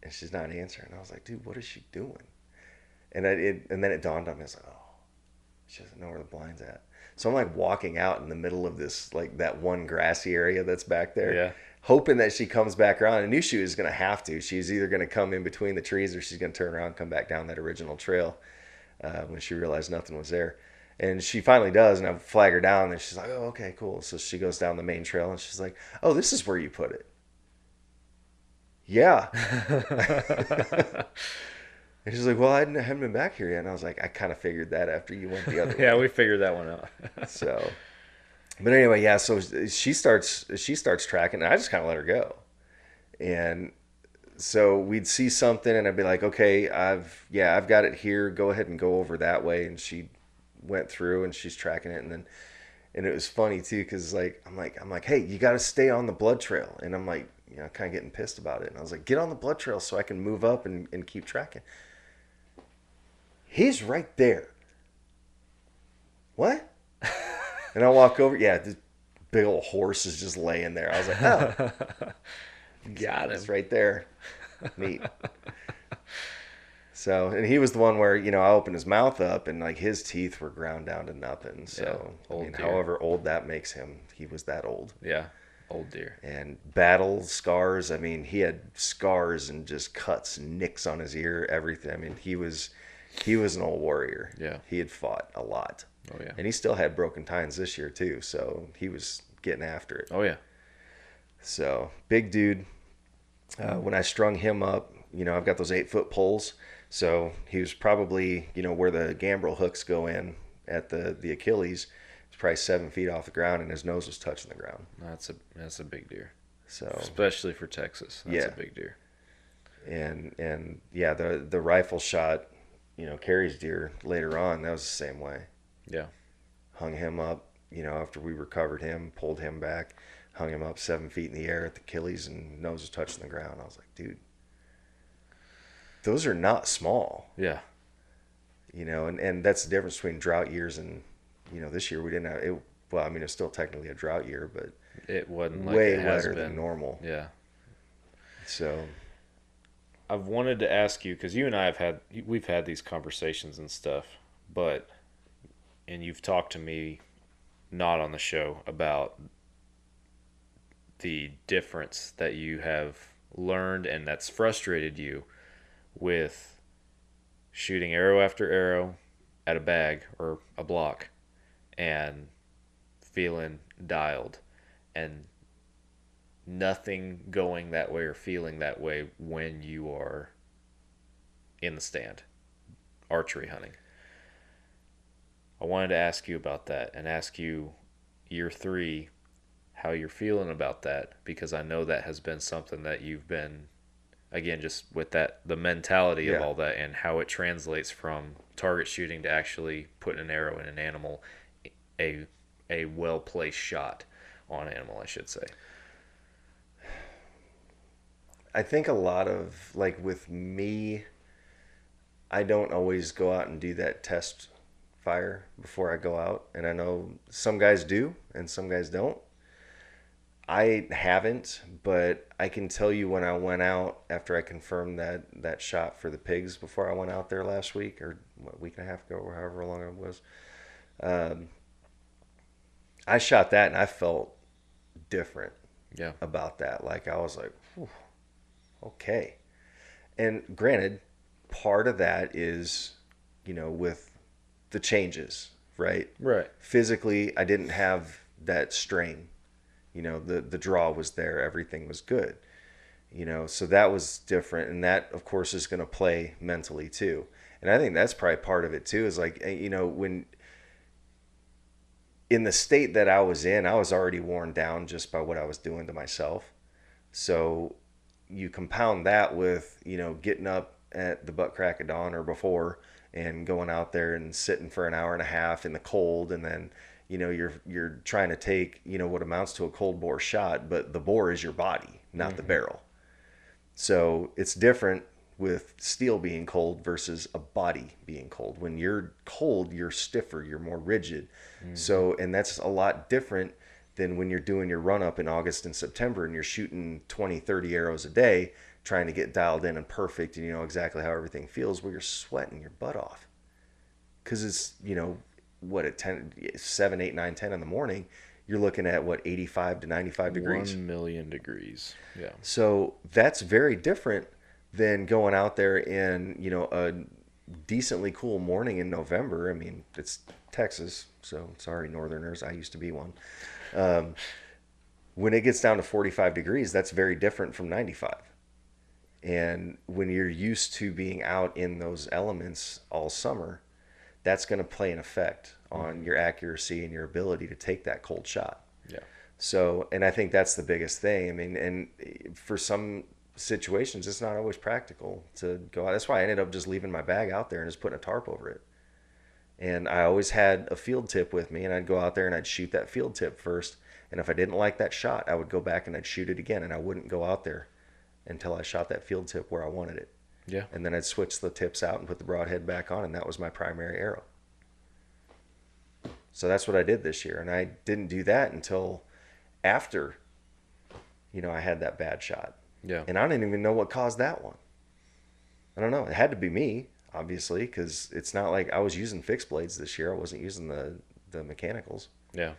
and she's not answering. I was like, dude, what is she doing? And then it dawned on me. I was like, oh, she doesn't know where the blind's at. So I'm like walking out in the middle of this, like that one grassy area that's back there, hoping that she comes back around. I knew she was going to have to. She's either going to come in between the trees or she's going to turn around and come back down that original trail when she realized nothing was there. And she finally does, and I flag her down, and she's like, oh, okay, cool. So she goes down the main trail, and she's like, oh, this is where you put it. Yeah. And she's like, well, I haven't been back here yet. And I was like, I kind of figured that after you went the other way. Yeah, we figured that one out. So, but anyway, yeah, so she starts tracking, and I just kind of let her go. And so we'd see something, and I'd be like, okay, I've got it here. Go ahead and go over that way. And she went through, and she's tracking it. And it was funny too, because I'm like, hey, you got to stay on the blood trail. And I'm like, kind of getting pissed about it. And I was like, get on the blood trail so I can move up and keep tracking. He's right there. What? And I walk over. Yeah, this big old horse is just laying there. I was like, oh. Got him. It's right there. Neat. So, and he was the one where, I opened his mouth up and like his teeth were ground down to nothing. So, however old that makes him, he was that old. Yeah. Old deer. And battle scars. I mean, he had scars and just cuts, nicks on his ear, everything. I mean, he was an old warrior. Yeah. He had fought a lot. Oh, yeah. And he still had broken tines this year, too. So he was getting after it. Oh, yeah. So, big dude. When I strung him up, I've got those 8-foot poles. So he was probably, where the gambrel hooks go in at the Achilles. It's probably 7 feet off the ground, and his nose was touching the ground. That's a big deer. So especially for Texas, that's a big deer. And yeah, the rifle shot, Carrie's deer later on, that was the same way. Yeah. Hung him up, after we recovered him, pulled him back, hung him up 7 feet in the air at the Achilles, and nose was touching the ground. I was like, dude, those are not small. Yeah. And that's the difference between drought years and, this year we didn't have it. Well, I mean, it's still technically a drought year, but it wasn't like way it has wetter been. than normal. Yeah. So I've wanted to ask you, because you and I we've had these conversations and stuff, and you've talked to me, not on the show, about the difference that you have learned and that's frustrated you with shooting arrow after arrow at a bag or a block and feeling dialed and nothing going that way or feeling that way when you are in the stand archery hunting. I wanted to ask you about that and ask you year 3 how you're feeling about that, because I know that has been something that you've been, again, just with that, the mentality of all that and how it translates from target shooting to actually putting an arrow in an animal, a well-placed shot on an animal, I should say. I think a lot of, like with me, I don't always go out and do that test fire before I go out. And I know some guys do and some guys don't. I haven't, but I can tell you when I went out after I confirmed that shot for the pigs before I went out there last week, or what, week and a half ago, or however long it was. I shot that and I felt different about that. Like I was like, whew, okay. And granted, part of that is, with the changes, right? Right. Physically, I didn't have that strain. The draw was there. Everything was good. So that was different. And that, of course, is going to play mentally too. And I think that's probably part of it too, is like, when in the state that I was in, I was already worn down just by what I was doing to myself. So you compound that with, getting up at the butt crack of dawn or before and going out there and sitting for an hour and a half in the cold, and then you're trying to take what amounts to a cold bore shot, but the bore is your body, not the barrel. So it's different with steel being cold versus a body being cold. When you're cold, you're stiffer, you're more rigid. So, and that's a lot different than when you're doing your run up in August and September and you're shooting 20, 30 arrows a day, trying to get dialed in and perfect, and you know exactly how everything feels, where you're sweating your butt off. Because it's, at 10, 7, 8, 9, 10 in the morning, you're looking at 85 to 95 degrees. 1,000,000 degrees. Yeah. So that's very different than going out there in, a decently cool morning in November. I mean, it's Texas, so sorry, Northerners. I used to be one. When it gets down to 45 degrees, that's very different from 95. And when you're used to being out in those elements all summer, that's going to play an effect on your accuracy and your ability to take that cold shot. Yeah. So, and I think that's the biggest thing. I mean, and for some situations, it's not always practical to go out. That's why I ended up just leaving my bag out there and just putting a tarp over it. And I always had a field tip with me, and I'd go out there and I'd shoot that field tip first. And if I didn't like that shot, I would go back and I'd shoot it again, and I wouldn't go out there until I shot that field tip where I wanted it. Yeah. And then I'd switch the tips out and put the broadhead back on, and that was my primary arrow. So that's what I did this year. And I didn't do that until after, I had that bad shot. Yeah. And I didn't even know what caused that one. I don't know. It had to be me, obviously, because it's not like I was using fixed blades this year. I wasn't using the mechanicals. Yeah.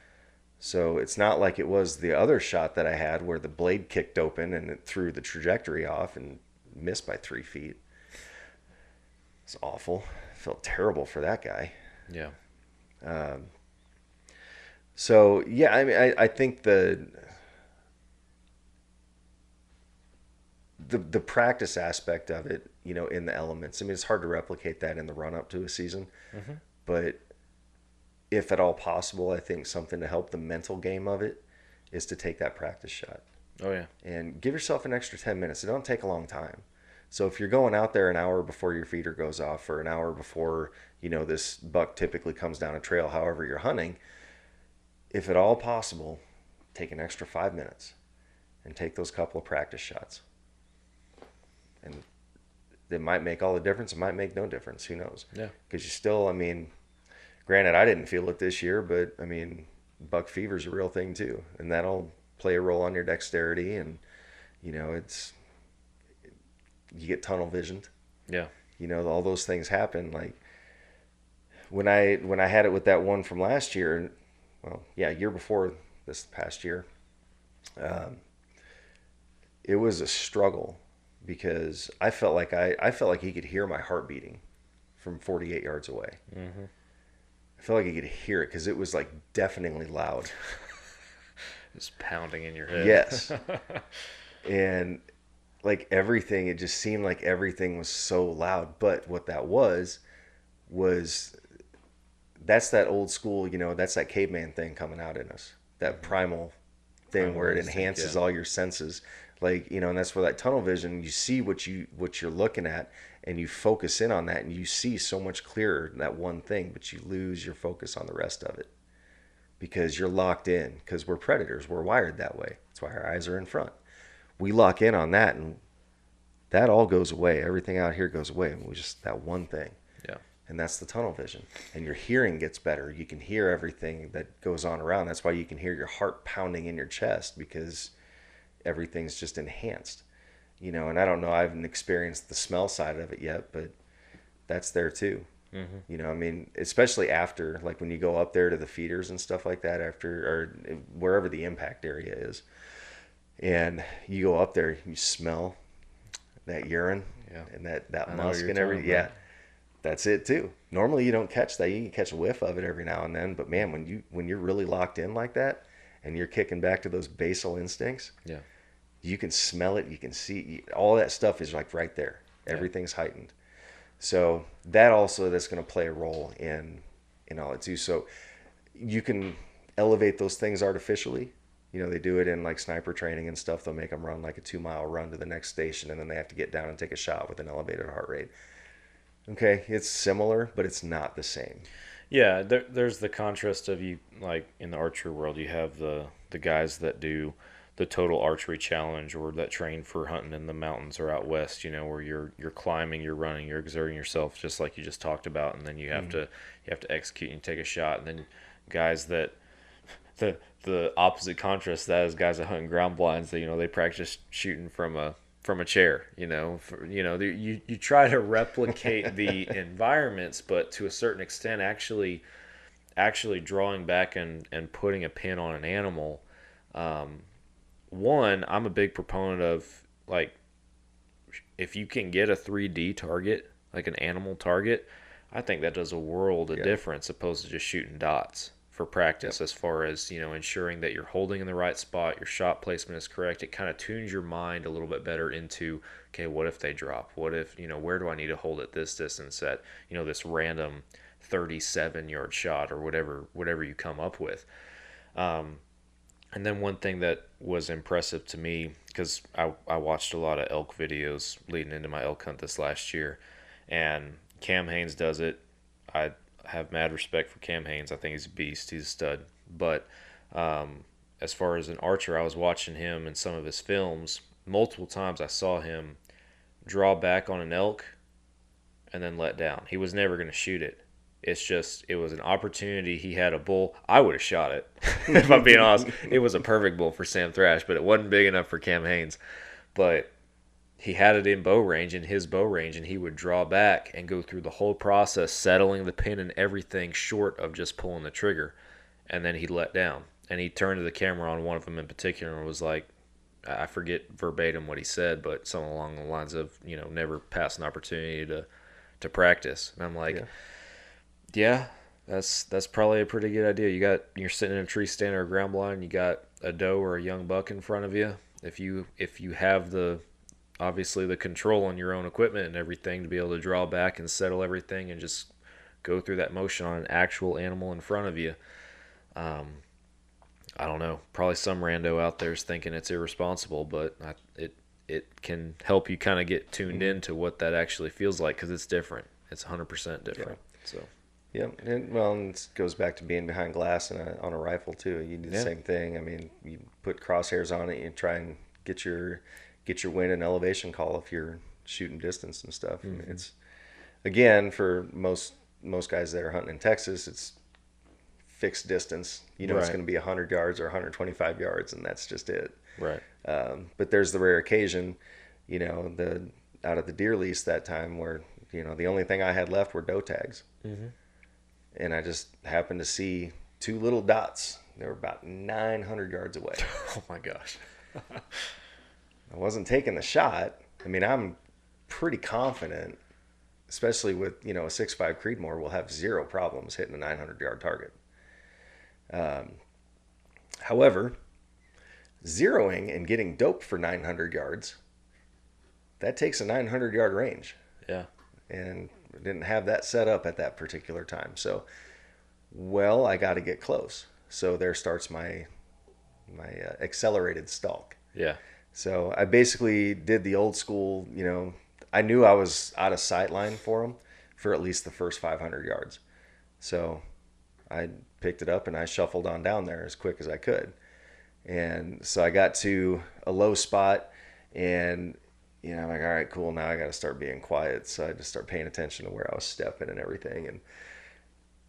So it's not like it was the other shot that I had where the blade kicked open and it threw the trajectory off and missed by 3 feet. It's awful. I felt terrible for that guy. Yeah. So yeah, I mean, I think the practice aspect of it, in the elements. I mean, it's hard to replicate that in the run up to a season, but if at all possible, I think something to help the mental game of it is to take that practice shot. Oh yeah. And give yourself an extra 10 minutes. It don't take a long time. So if you're going out there an hour before your feeder goes off, or an hour before, this buck typically comes down a trail, however you're hunting, if at all possible, take an extra 5 minutes and take those couple of practice shots. And it might make all the difference. It might make no difference. Who knows? Yeah. Because you still, I mean, granted, I didn't feel it this year, but I mean, buck fever is a real thing too. And that'll play a role on your dexterity. And, you get tunnel visioned. Yeah. All those things happen. Like when I had it with that one from last year, year before this past year, it was a struggle because I felt like he could hear my heart beating from 48 yards away. Mm-hmm. I felt like he could hear it because it was like deafeningly loud. Just pounding in your head. Yes. And like everything, it just seemed like everything was so loud. But what that was that's that old school, that's that caveman thing coming out in us. That primal thing where it enhances all your senses. Like, and that's where that tunnel vision, you see what you're looking at, and you focus in on that, and you see so much clearer that one thing, but you lose your focus on the rest of it because you're locked in. Because we're predators, we're wired that way. That's why our eyes are in front. We lock in on that, and that all goes away. Everything out here goes away. And we just that one thing. Yeah. And that's the tunnel vision. And your hearing gets better. You can hear everything that goes on around. That's why you can hear your heart pounding in your chest, because everything's just enhanced. You know, and I don't know, I haven't experienced the smell side of it yet, but that's there too. Mm-hmm. You know, I mean, especially after, like when you go up there to the feeders and stuff like that, after, or wherever the impact area is, and you go up there, you smell that urine and that musk and everything. Yeah, that's it too. Normally you don't catch that. You can catch a whiff of it every now and then, but man, when you're really locked in like that, and you're kicking back to those basal instincts, you can smell it, you can see, all that stuff is like right there. Everything's heightened. So that's going to play a role in all it too. So you can elevate those things artificially. You know, they do it in like sniper training and stuff. They'll make them run like a 2-mile run to the next station, and then they have to get down and take a shot with an elevated heart rate. Okay, it's similar, but it's not the same. Yeah, there's the contrast of, you like in the archery world, you have the guys that do the total archery challenge, or that train for hunting in the mountains or out west, you know, where you're climbing, you're running, you're exerting yourself, just like you just talked about, and then you have to execute and take a shot. And then guys that the opposite contrast to that is guys that hunt in ground blinds, that, you know, they practice shooting from a chair, you know. You try to replicate the environments, but to a certain extent actually drawing back and putting a pin on an animal. One, I'm a big proponent of, like, if you can get a 3D target, like an animal target, I think that does a world of difference, opposed to just shooting dots for practice, as far as, you know, ensuring that you're holding in the right spot, your shot placement is correct. It kind of tunes your mind a little bit better into, okay, what if they drop? What if, you know, where do I need to hold at this distance at, you know, this random 37-yard shot, or whatever you come up with. And then one thing that was impressive to me, because I watched a lot of elk videos leading into my elk hunt this last year, and Cam Haines does it. I have mad respect for Cam Haines. I think he's a beast. He's a stud. But as far as an archer, I was watching him in some of his films. Multiple times I saw him draw back on an elk and then let down. He was never going to shoot it. It's just, it was an opportunity. He had a bull. I would have shot it, if I'm being honest. It was a perfect bull for Sam Thrash, but it wasn't big enough for Cam Haines. But he had it in his bow range, and he would draw back and go through the whole process, settling the pin and everything, short of just pulling the trigger. And then he let down. And he turned to the camera on one of them in particular and was like, I forget verbatim what he said, but something along the lines of, you know, never pass an opportunity to practice. And I'm like, yeah, that's probably a pretty good idea. You're sitting in a tree stand or a ground blind, you got a doe or a young buck in front of you. If you have obviously the control on your own equipment and everything to be able to draw back and settle everything and just go through that motion on an actual animal in front of you. I don't know. Probably some rando out there is thinking it's irresponsible, but it can help you kind of get tuned into what that actually feels like, because it's different. It's 100% different. Yeah. So. Yeah, and it goes back to being behind glass on a rifle too. You do the same thing. I mean, you put crosshairs on it and try and get your wind and elevation call if you're shooting distance and stuff. Mm-hmm. It's, again, for most guys that are hunting in Texas, it's fixed distance. You know, It's going to be 100 yards or 125 yards, and that's just it. Right. But there's the rare occasion, you know, out of the deer lease that time where, you know, the only thing I had left were doe tags. Mm-hmm. And I just happened to see two little dots. They were about 900 yards away. Oh my gosh. I wasn't taking the shot. I mean, I'm pretty confident, especially with, you know, a 6.5 Creedmoor, will have zero problems hitting a 900-yard target. However, zeroing and getting doped for 900 yards, that takes a 900-yard range. Yeah. And didn't have that set up at that particular time. So, I got to get close. So there starts my accelerated stalk. Yeah. So I basically did the old school, you know, I knew I was out of sight line for him for at least the first 500 yards. So I picked it up and I shuffled on down there as quick as I could. And so I got to a low spot, and I'm like, all right, cool. Now I got to start being quiet. So I just start paying attention to where I was stepping and everything.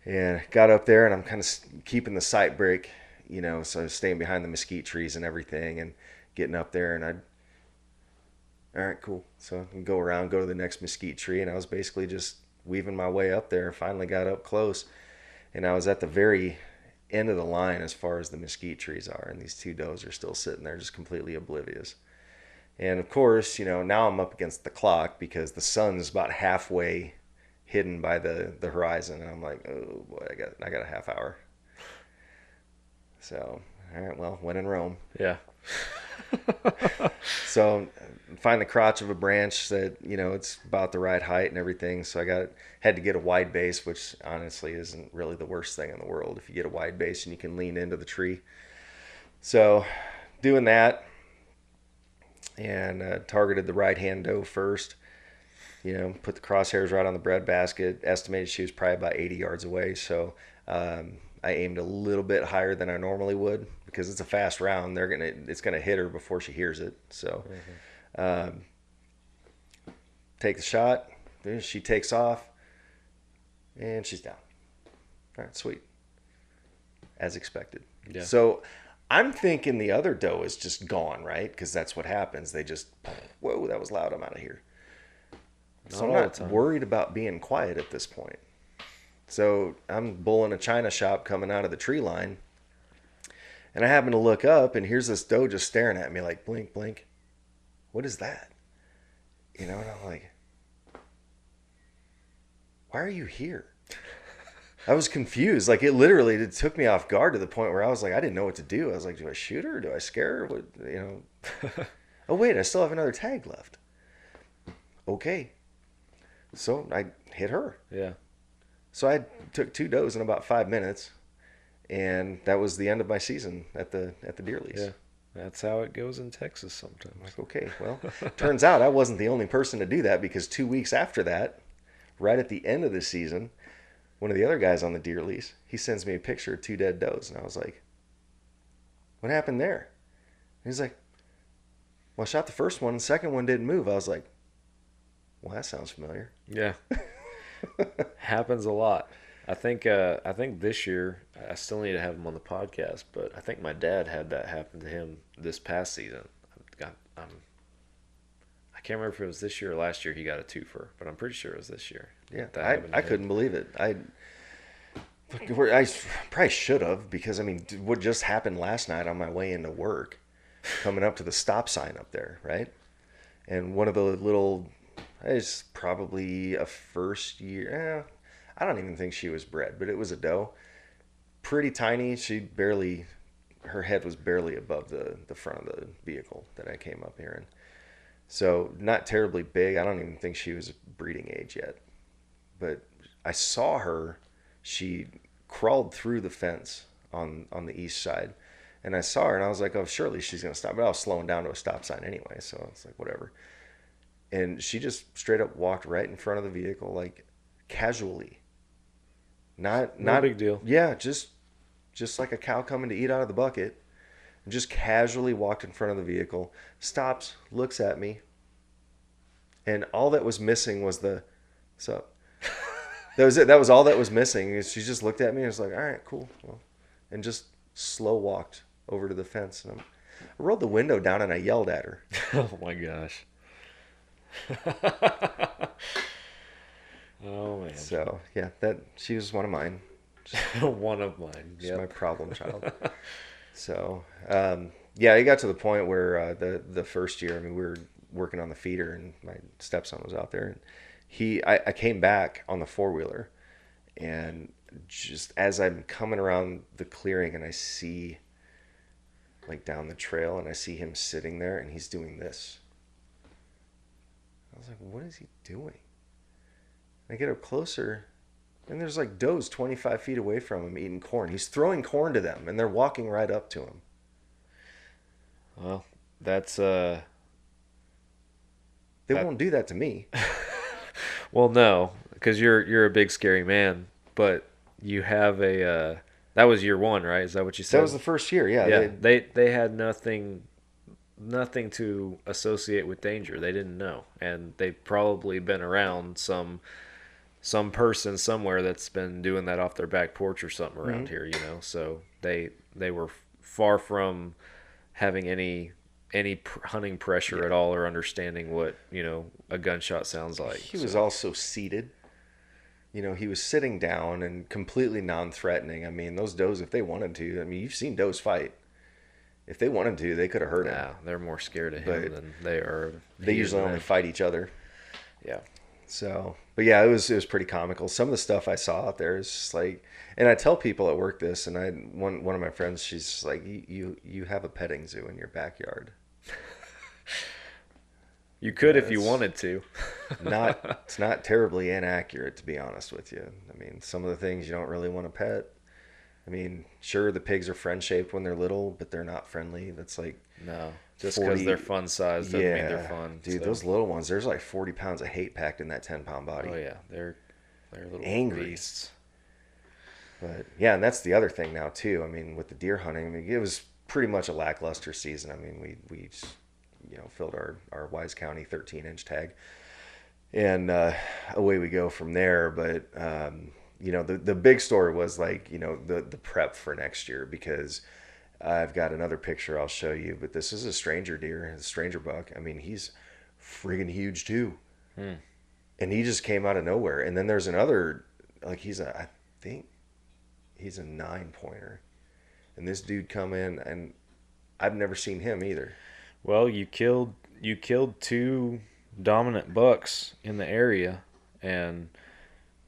And got up there, and I'm kind of keeping the sight break, so I was staying behind the mesquite trees and everything, and getting up there, and all right, cool. So I can go around, go to the next mesquite tree, and I was basically just weaving my way up there. Finally got up close, and I was at the very end of the line as far as the mesquite trees are, and these two does are still sitting there just completely oblivious. And of course, now I'm up against the clock because the sun's about halfway hidden by the horizon, and I'm like, oh boy, I got a half hour. So, all right, well, when in Rome. Yeah. So find the crotch of a branch that it's about the right height and everything. So had to get a wide base, which honestly isn't really the worst thing in the world if you get a wide base and you can lean into the tree. So doing that, and targeted the right hand doe first. Put the crosshairs right on the breadbasket. Estimated she was probably about 80 yards away. So I aimed a little bit higher than I normally would because it's a fast round. It's gonna hit her before she hears it. So take the shot. Then she takes off, and she's down. All right, sweet. As expected. Yeah. So I'm thinking the other doe is just gone, right? Because that's what happens. They just, whoa, that was loud. I'm out of here. So I'm not worried about being quiet at this point. So I'm bulling a china shop coming out of the tree line. And I happen to look up, and here's this doe just staring at me like, blink, blink. What is that? And I'm like, why are you here? I was confused. Like, it took me off guard to the point where I was like, I didn't know what to do. I was like, do I shoot her? Do I scare her? What, Oh, wait, I still have another tag left. Okay. So I hit her. Yeah. So I took 2 does in about 5 minutes, and that was the end of my season at the deer lease. Yeah. That's how it goes in Texas sometimes. I'm like, okay, well, turns out I wasn't the only person to do that, because 2 weeks after that, right at the end of the season, one of the other guys on the deer lease, he sends me a picture of 2 dead does, and I was like, what happened there? And he's like, well, I shot the first one, and the second one didn't move. I was like, well, that sounds familiar. Yeah. Happens a lot. I think this year, I still need to have him on the podcast, but I think my dad had that happen to him this past season. I can't remember if it was this year or last year he got a twofer, but I'm pretty sure it was this year. Yeah, I couldn't believe it. I probably should have, because, what just happened last night on my way into work, coming up to the stop sign up there, right? And one of the little, it's probably a first year, I don't even think she was bred, but it was a doe. Pretty tiny. Her head was barely above the front of the vehicle that I came up here in. So not terribly big. I don't even think she was breeding age yet. But I saw her. She crawled through the fence on the east side. And I saw her, and I was like, oh, surely she's going to stop. But I was slowing down to a stop sign anyway, so I was like, whatever. And she just straight up walked right in front of the vehicle, like, casually. Not a big deal. Yeah, just like a cow coming to eat out of the bucket. And just casually walked in front of the vehicle, stops, looks at me, and all that was missing was the, what's up? That was it. That was all that was missing. She just looked at me and was like, all right, cool. Well, and just slow walked over to the fence. And I rolled the window down and I yelled at her. Oh my gosh. Oh man. So yeah, she was one of mine. One of mine. She's my problem child. So yeah, it got to the point where the first year, we were working on the feeder, and my stepson was out there, and I came back on the 4-wheeler, and just as I'm coming around the clearing, and I see, like, down the trail, and I see him sitting there, and he's doing this. I was like, what is he doing? And I get up closer, and there's like does 25 feet away from him eating corn. He's throwing corn to them, and they're walking right up to him. Well, that's They won't do that to me. Well, no, because you're a big scary man, but you have that was year 1, right? Is that what you said? That was the first year, yeah. Yeah, they had nothing nothing to associate with danger. They didn't know, and they've probably been around some person somewhere that's been doing that off their back porch or something around here, you know. So they were far from having any hunting pressure at all, or understanding what, you know, a gunshot sounds like. He was also seated. You know, he was sitting down and completely non-threatening. I mean, those does, if they wanted to, I mean, you've seen does fight. If they wanted to, they could have hurt him. Yeah, they're more scared of him than they are. They usually only fight each other. Yeah. So, but yeah, it was pretty comical. Some of the stuff I saw out there is just like, and I tell people at work this, and one of my friends, she's like, you have a petting zoo in your backyard. You could if you wanted to. It's not terribly inaccurate, to be honest with you. I mean, some of the things you don't really want to pet. I mean, sure, the pigs are friend-shaped when they're little, but they're not friendly. That's like no, just because they're fun size doesn't mean they're fun. Dude, those little ones, there's like 40 pounds of hate packed in that 10-pound body. Oh yeah, they're little angry beasts. But yeah, and that's the other thing now too. I mean, with the deer hunting, I mean, it was pretty much a lackluster season. I mean, we just, you know, filled our Wise County 13-inch tag, and away we go from there. But you know, the big story was like, you know, the prep for next year, because I've got another picture I'll show you, but this is a stranger deer, a stranger buck. I mean, he's friggin' huge too. And he just came out of nowhere. And then there's another, like I think he's a 9-pointer. And this dude come in, and I've never seen him either. Well, you killed 2 dominant bucks in the area, and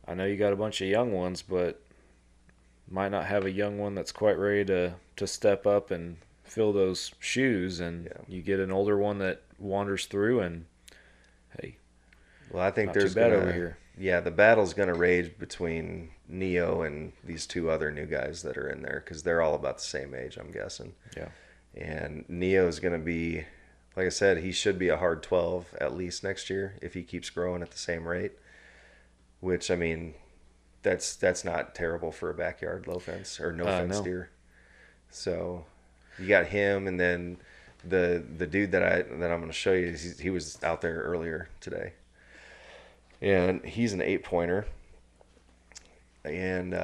I know you got a bunch of young ones, but might not have a young one that's quite ready to step up and fill those shoes, and you get an older one that wanders through, and hey, well, I think not there's too bad over here. Yeah, the battle's gonna rage between Neo and these 2 other new guys that are in there, because they're all about the same age, I'm guessing. Yeah. And Neo's gonna be, like I said, he should be a hard 12 at least next year if he keeps growing at the same rate. Which, I mean, that's not terrible for a backyard low fence or no fence deer. So you got him, and then the dude that I'm going to show you, he was out there earlier today, and he's an 8-pointer, and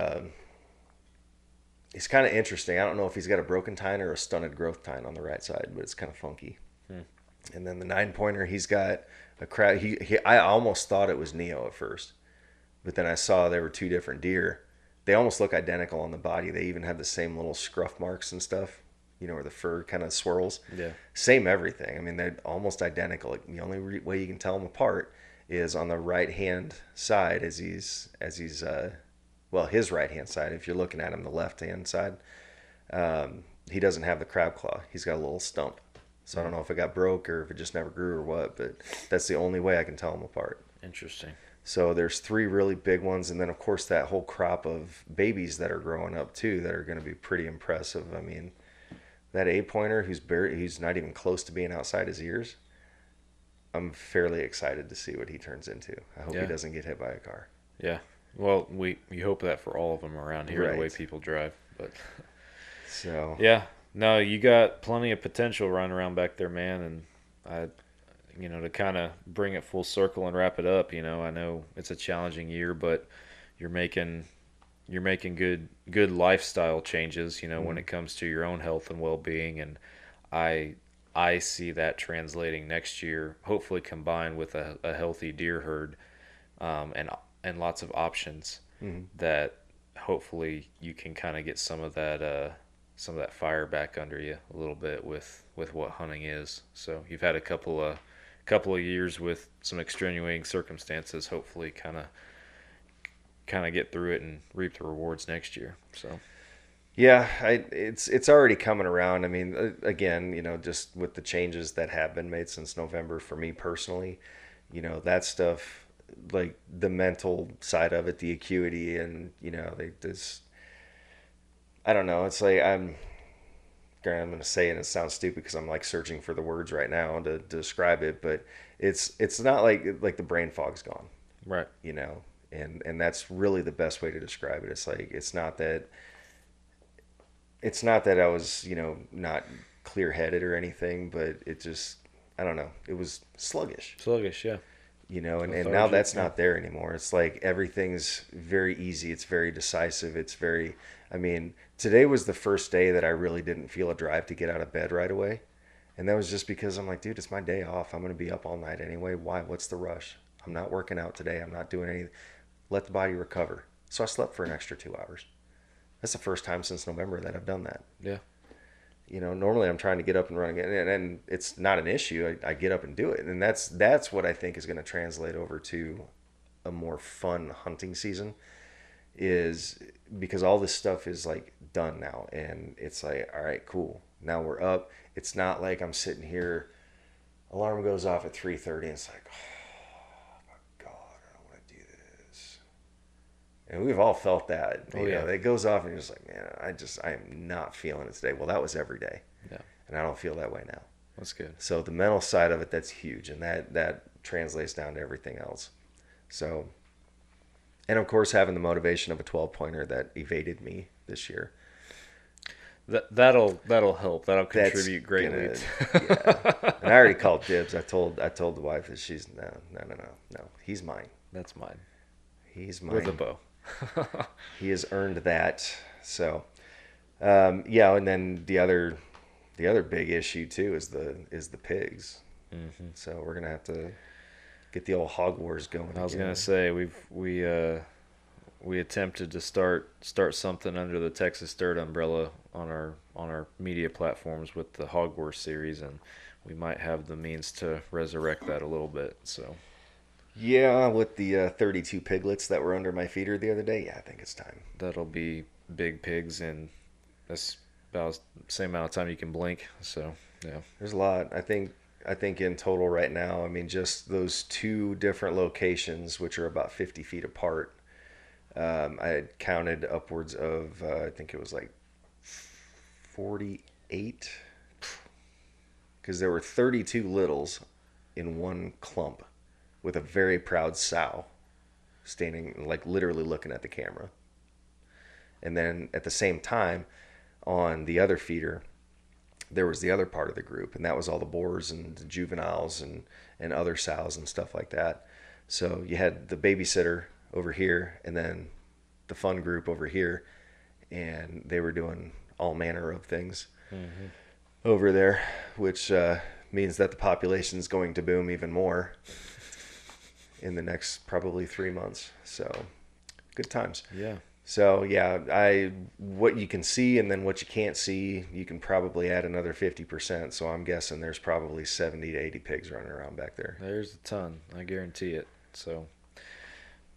he's kind of interesting. I don't know if he's got a broken tine or a stunted growth tine on the right side, but it's kind of funky. And then the 9-pointer, he's got a crowd. I almost thought it was Neo at first. But then I saw there were 2 different deer. They almost look identical on the body. They even have the same little scruff marks and stuff, you know, where the fur kind of swirls. Yeah. Same everything. I mean, they're almost identical. The only way you can tell them apart is on the right-hand side as he's his right-hand side. If you're looking at him, the left-hand side, he doesn't have the crab claw. He's got a little stump. So I don't know if it got broke or if it just never grew or what, but that's the only way I can tell them apart. Interesting. So there's 3 really big ones, and then of course that whole crop of babies that are growing up too that are going to be pretty impressive. I mean, that 8-pointer who's not even close to being outside his ears, I'm fairly excited to see what he turns into. I hope he doesn't get hit by a car. Yeah. Well, we hope that for all of them around here, the way people drive. But so yeah, no, you got plenty of potential running around back there, man, and you know, to kind of bring it full circle and wrap it up, you know, I know it's a challenging year, but you're making good lifestyle changes, you know, when it comes to your own health and well-being, and I see that translating next year, hopefully combined with a healthy deer herd, and lots of options that hopefully you can kind of get some of that fire back under you a little bit with what hunting is. So you've had a couple of years with some extenuating circumstances, hopefully kind of get through it and reap the rewards next year. So yeah, it's already coming around. I mean, again, you know, just with the changes that have been made since November for me personally, you know, that stuff, like the mental side of it, the acuity, and you know, I don't know, it's like I'm going to say it and it sounds stupid because I'm like searching for the words right now to describe it, but it's not like the brain fog's gone, right? You know, and that's really the best way to describe it. It's like it's not that I was, you know, not clear-headed or anything, but it just, I don't know, it was sluggish. Sluggish, yeah. You know, and now Lethargic, that's yeah. not there anymore. It's like everything's very easy. It's very decisive. It's very, I mean, today was the first day that I really didn't feel a drive to get out of bed right away. And that was just because I'm like, dude, it's my day off. I'm going to be up all night anyway. Why? What's the rush? I'm not working out today. I'm not doing anything. Let the body recover. So I slept for an extra 2 hours. That's the first time since November that I've done that. Yeah. You know, normally I'm trying to get up and run again, and it's not an issue. I get up and do it, and that's what I think is going to translate over to a more fun hunting season, is because all this stuff is like done now, and it's like, all right, cool. Now we're up. It's not like I'm sitting here, alarm goes off at 3:30, and it's like, oh my God, I don't want to do this. And we've all felt that. You know, it goes off and you're just like, man, I am not feeling it today. Well, that was every day. Yeah. And I don't feel that way now. That's good. So the mental side of it, that's huge. And that translates down to everything else. So, and of course, having the motivation of a 12-pointer that evaded me this year. That'll help. That'll contribute greatly. Yeah. And I already called dibs. I told the wife that she's, no. He's mine. That's mine. He's mine. With a bow. He has earned that. So, yeah, and then the other big issue too is the pigs. Mm-hmm. So we're gonna have to get the old hog wars going. I was again. gonna say we attempted to start something under the Texas Dirt umbrella on our media platforms with the Hog Wars series, and we might have the means to resurrect that a little bit. So. Yeah, with the 32 piglets that were under my feeder the other day, yeah, I think it's time. That'll be big pigs, and that's about the same amount of time you can blink. So, yeah. There's a lot. I think in total right now, I mean, just those two different locations, which are about 50 feet apart, I had counted upwards of, I think it was like 48, because there were 32 littles in one clump, with a very proud sow standing, like literally looking at the camera. And then at the same time, on the other feeder, there was the other part of the group, and that was all the boars and the juveniles and other sows and stuff like that. So you had the babysitter over here, and then the fun group over here, and they were doing all manner of things over there, which means that the population is going to boom even more in the next probably 3 months. So good times. Yeah. So yeah, what you can see and then what you can't see, you can probably add another 50%. So I'm guessing there's probably 70 to 80 pigs running around back there. There's a ton. I guarantee it. So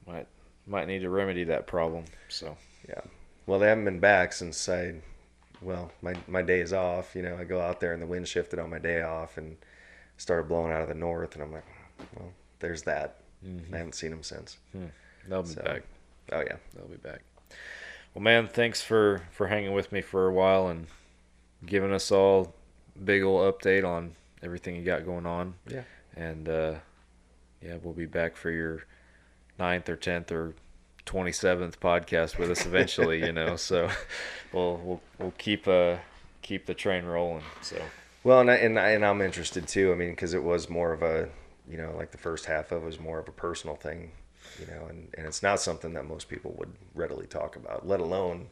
might need to remedy that problem. So yeah. Well, they haven't been back since my day is off. You know, I go out there and the wind shifted on my day off and started blowing out of the north, and I'm like, well, there's that. I haven't seen them since. They'll be back. Oh yeah, They'll be back. Well, man, thanks for hanging with me for a while and giving us all a big old update on everything you got going on. Yeah. And yeah, we'll be back for your 9th or 10th or 27th podcast with us eventually. You know, so we'll keep the train rolling. So. Well, and I'm interested too. I mean, because it was more of a, you know, like the first half of it was more of a personal thing, you know, and it's not something that most people would readily talk about, let alone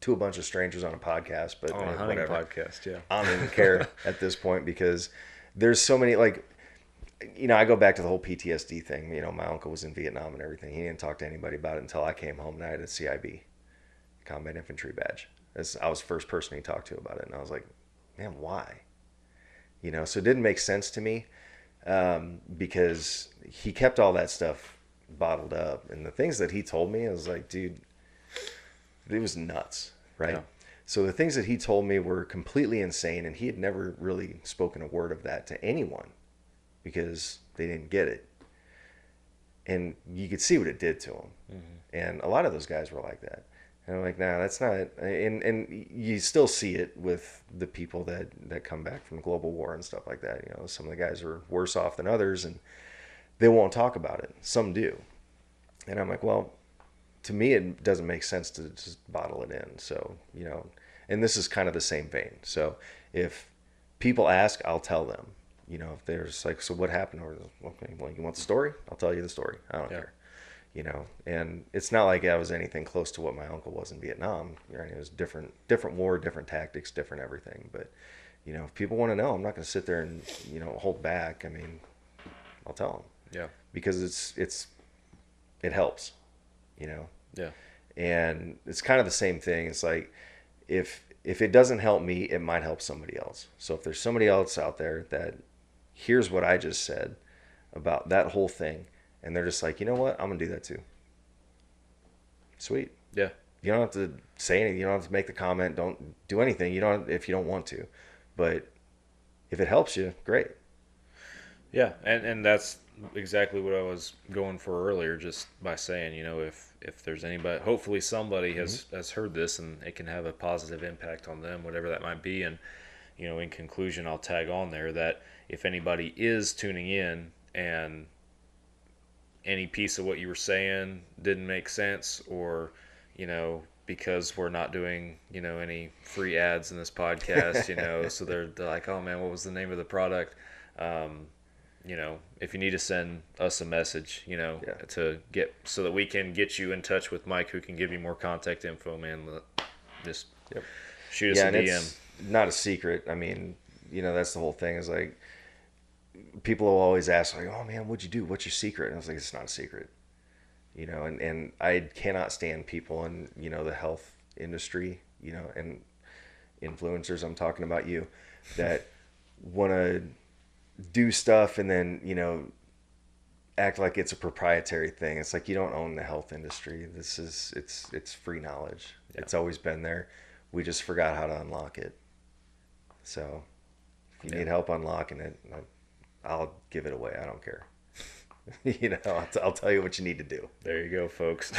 to a bunch of strangers on a podcast. But on a hunting whatever. podcast, yeah. I don't even care at this point, because there's so many, like, you know, I go back to the whole PTSD thing. You know, my uncle was in Vietnam and everything. He didn't talk to anybody about it until I came home and I had a CIB, Combat Infantry Badge. I was the first person he talked to about it, and I was like, man, why? You know, so it didn't make sense to me. Because he kept all that stuff bottled up, and the things that he told me, I was like, dude, it was nuts, right? Yeah. So the things that he told me were completely insane, and he had never really spoken a word of that to anyone because they didn't get it. And you could see what it did to him. And a lot of those guys were like that. And I'm like, nah, that's not it. And you still see it with the people that come back from global war and stuff like that. You know, some of the guys are worse off than others, and they won't talk about it. Some do. And I'm like, well, to me, it doesn't make sense to just bottle it in. So, you know, and this is kind of the same vein. So if people ask, I'll tell them. You know, if there's like, so what happened over the, okay, well, you want the story? I'll tell you the story. I don't care. You know, and it's not like I was anything close to what my uncle was in Vietnam. Right? It was different war, different tactics, different everything. But, you know, if people want to know, I'm not going to sit there and, you know, hold back. I mean, I'll tell them. Yeah. Because it helps, you know? Yeah. And it's kind of the same thing. It's like, if it doesn't help me, it might help somebody else. So if there's somebody else out there that hears what I just said about that whole thing, and they're just like, you know what, I'm gonna do that too. Sweet. Yeah. You don't have to say anything. You don't have to make the comment. Don't do anything. You don't if you don't want to. But if it helps you, great. Yeah, and that's exactly what I was going for earlier, just by saying, you know, if there's anybody, hopefully somebody has heard this and it can have a positive impact on them, whatever that might be. And, you know, in conclusion, I'll tag on there that if anybody is tuning in and any piece of what you were saying didn't make sense, or, you know, because we're not doing, you know, any free ads in this podcast, you know, so they're like, oh man, what was the name of the product? You know, if you need to send us a message, you know, to get, so that we can get you in touch with Mike, who can give you more contact info, man, just shoot us a DM. It's not a secret. I mean, you know, that's the whole thing, is like, people will always ask, like, oh man, what'd you do? What's your secret? And I was like, it's not a secret, you know, and I cannot stand people in, you know, the health industry, you know, and influencers, I'm talking about you, that want to do stuff and then, you know, act like it's a proprietary thing. It's like, you don't own the health industry. This is, it's free knowledge. Yeah. It's always been there. We just forgot how to unlock it. So if you need help unlocking it, I'll give it away. I don't care. You know, I'll tell you what you need to do. There you go, folks.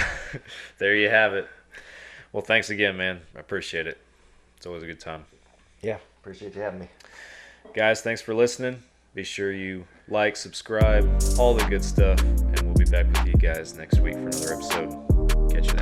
There you have it. Well, thanks again, man. I appreciate it. It's always a good time. Yeah, appreciate you having me. Guys, thanks for listening. Be sure you like, subscribe, all the good stuff, and we'll be back with you guys next week for another episode. Catch you then.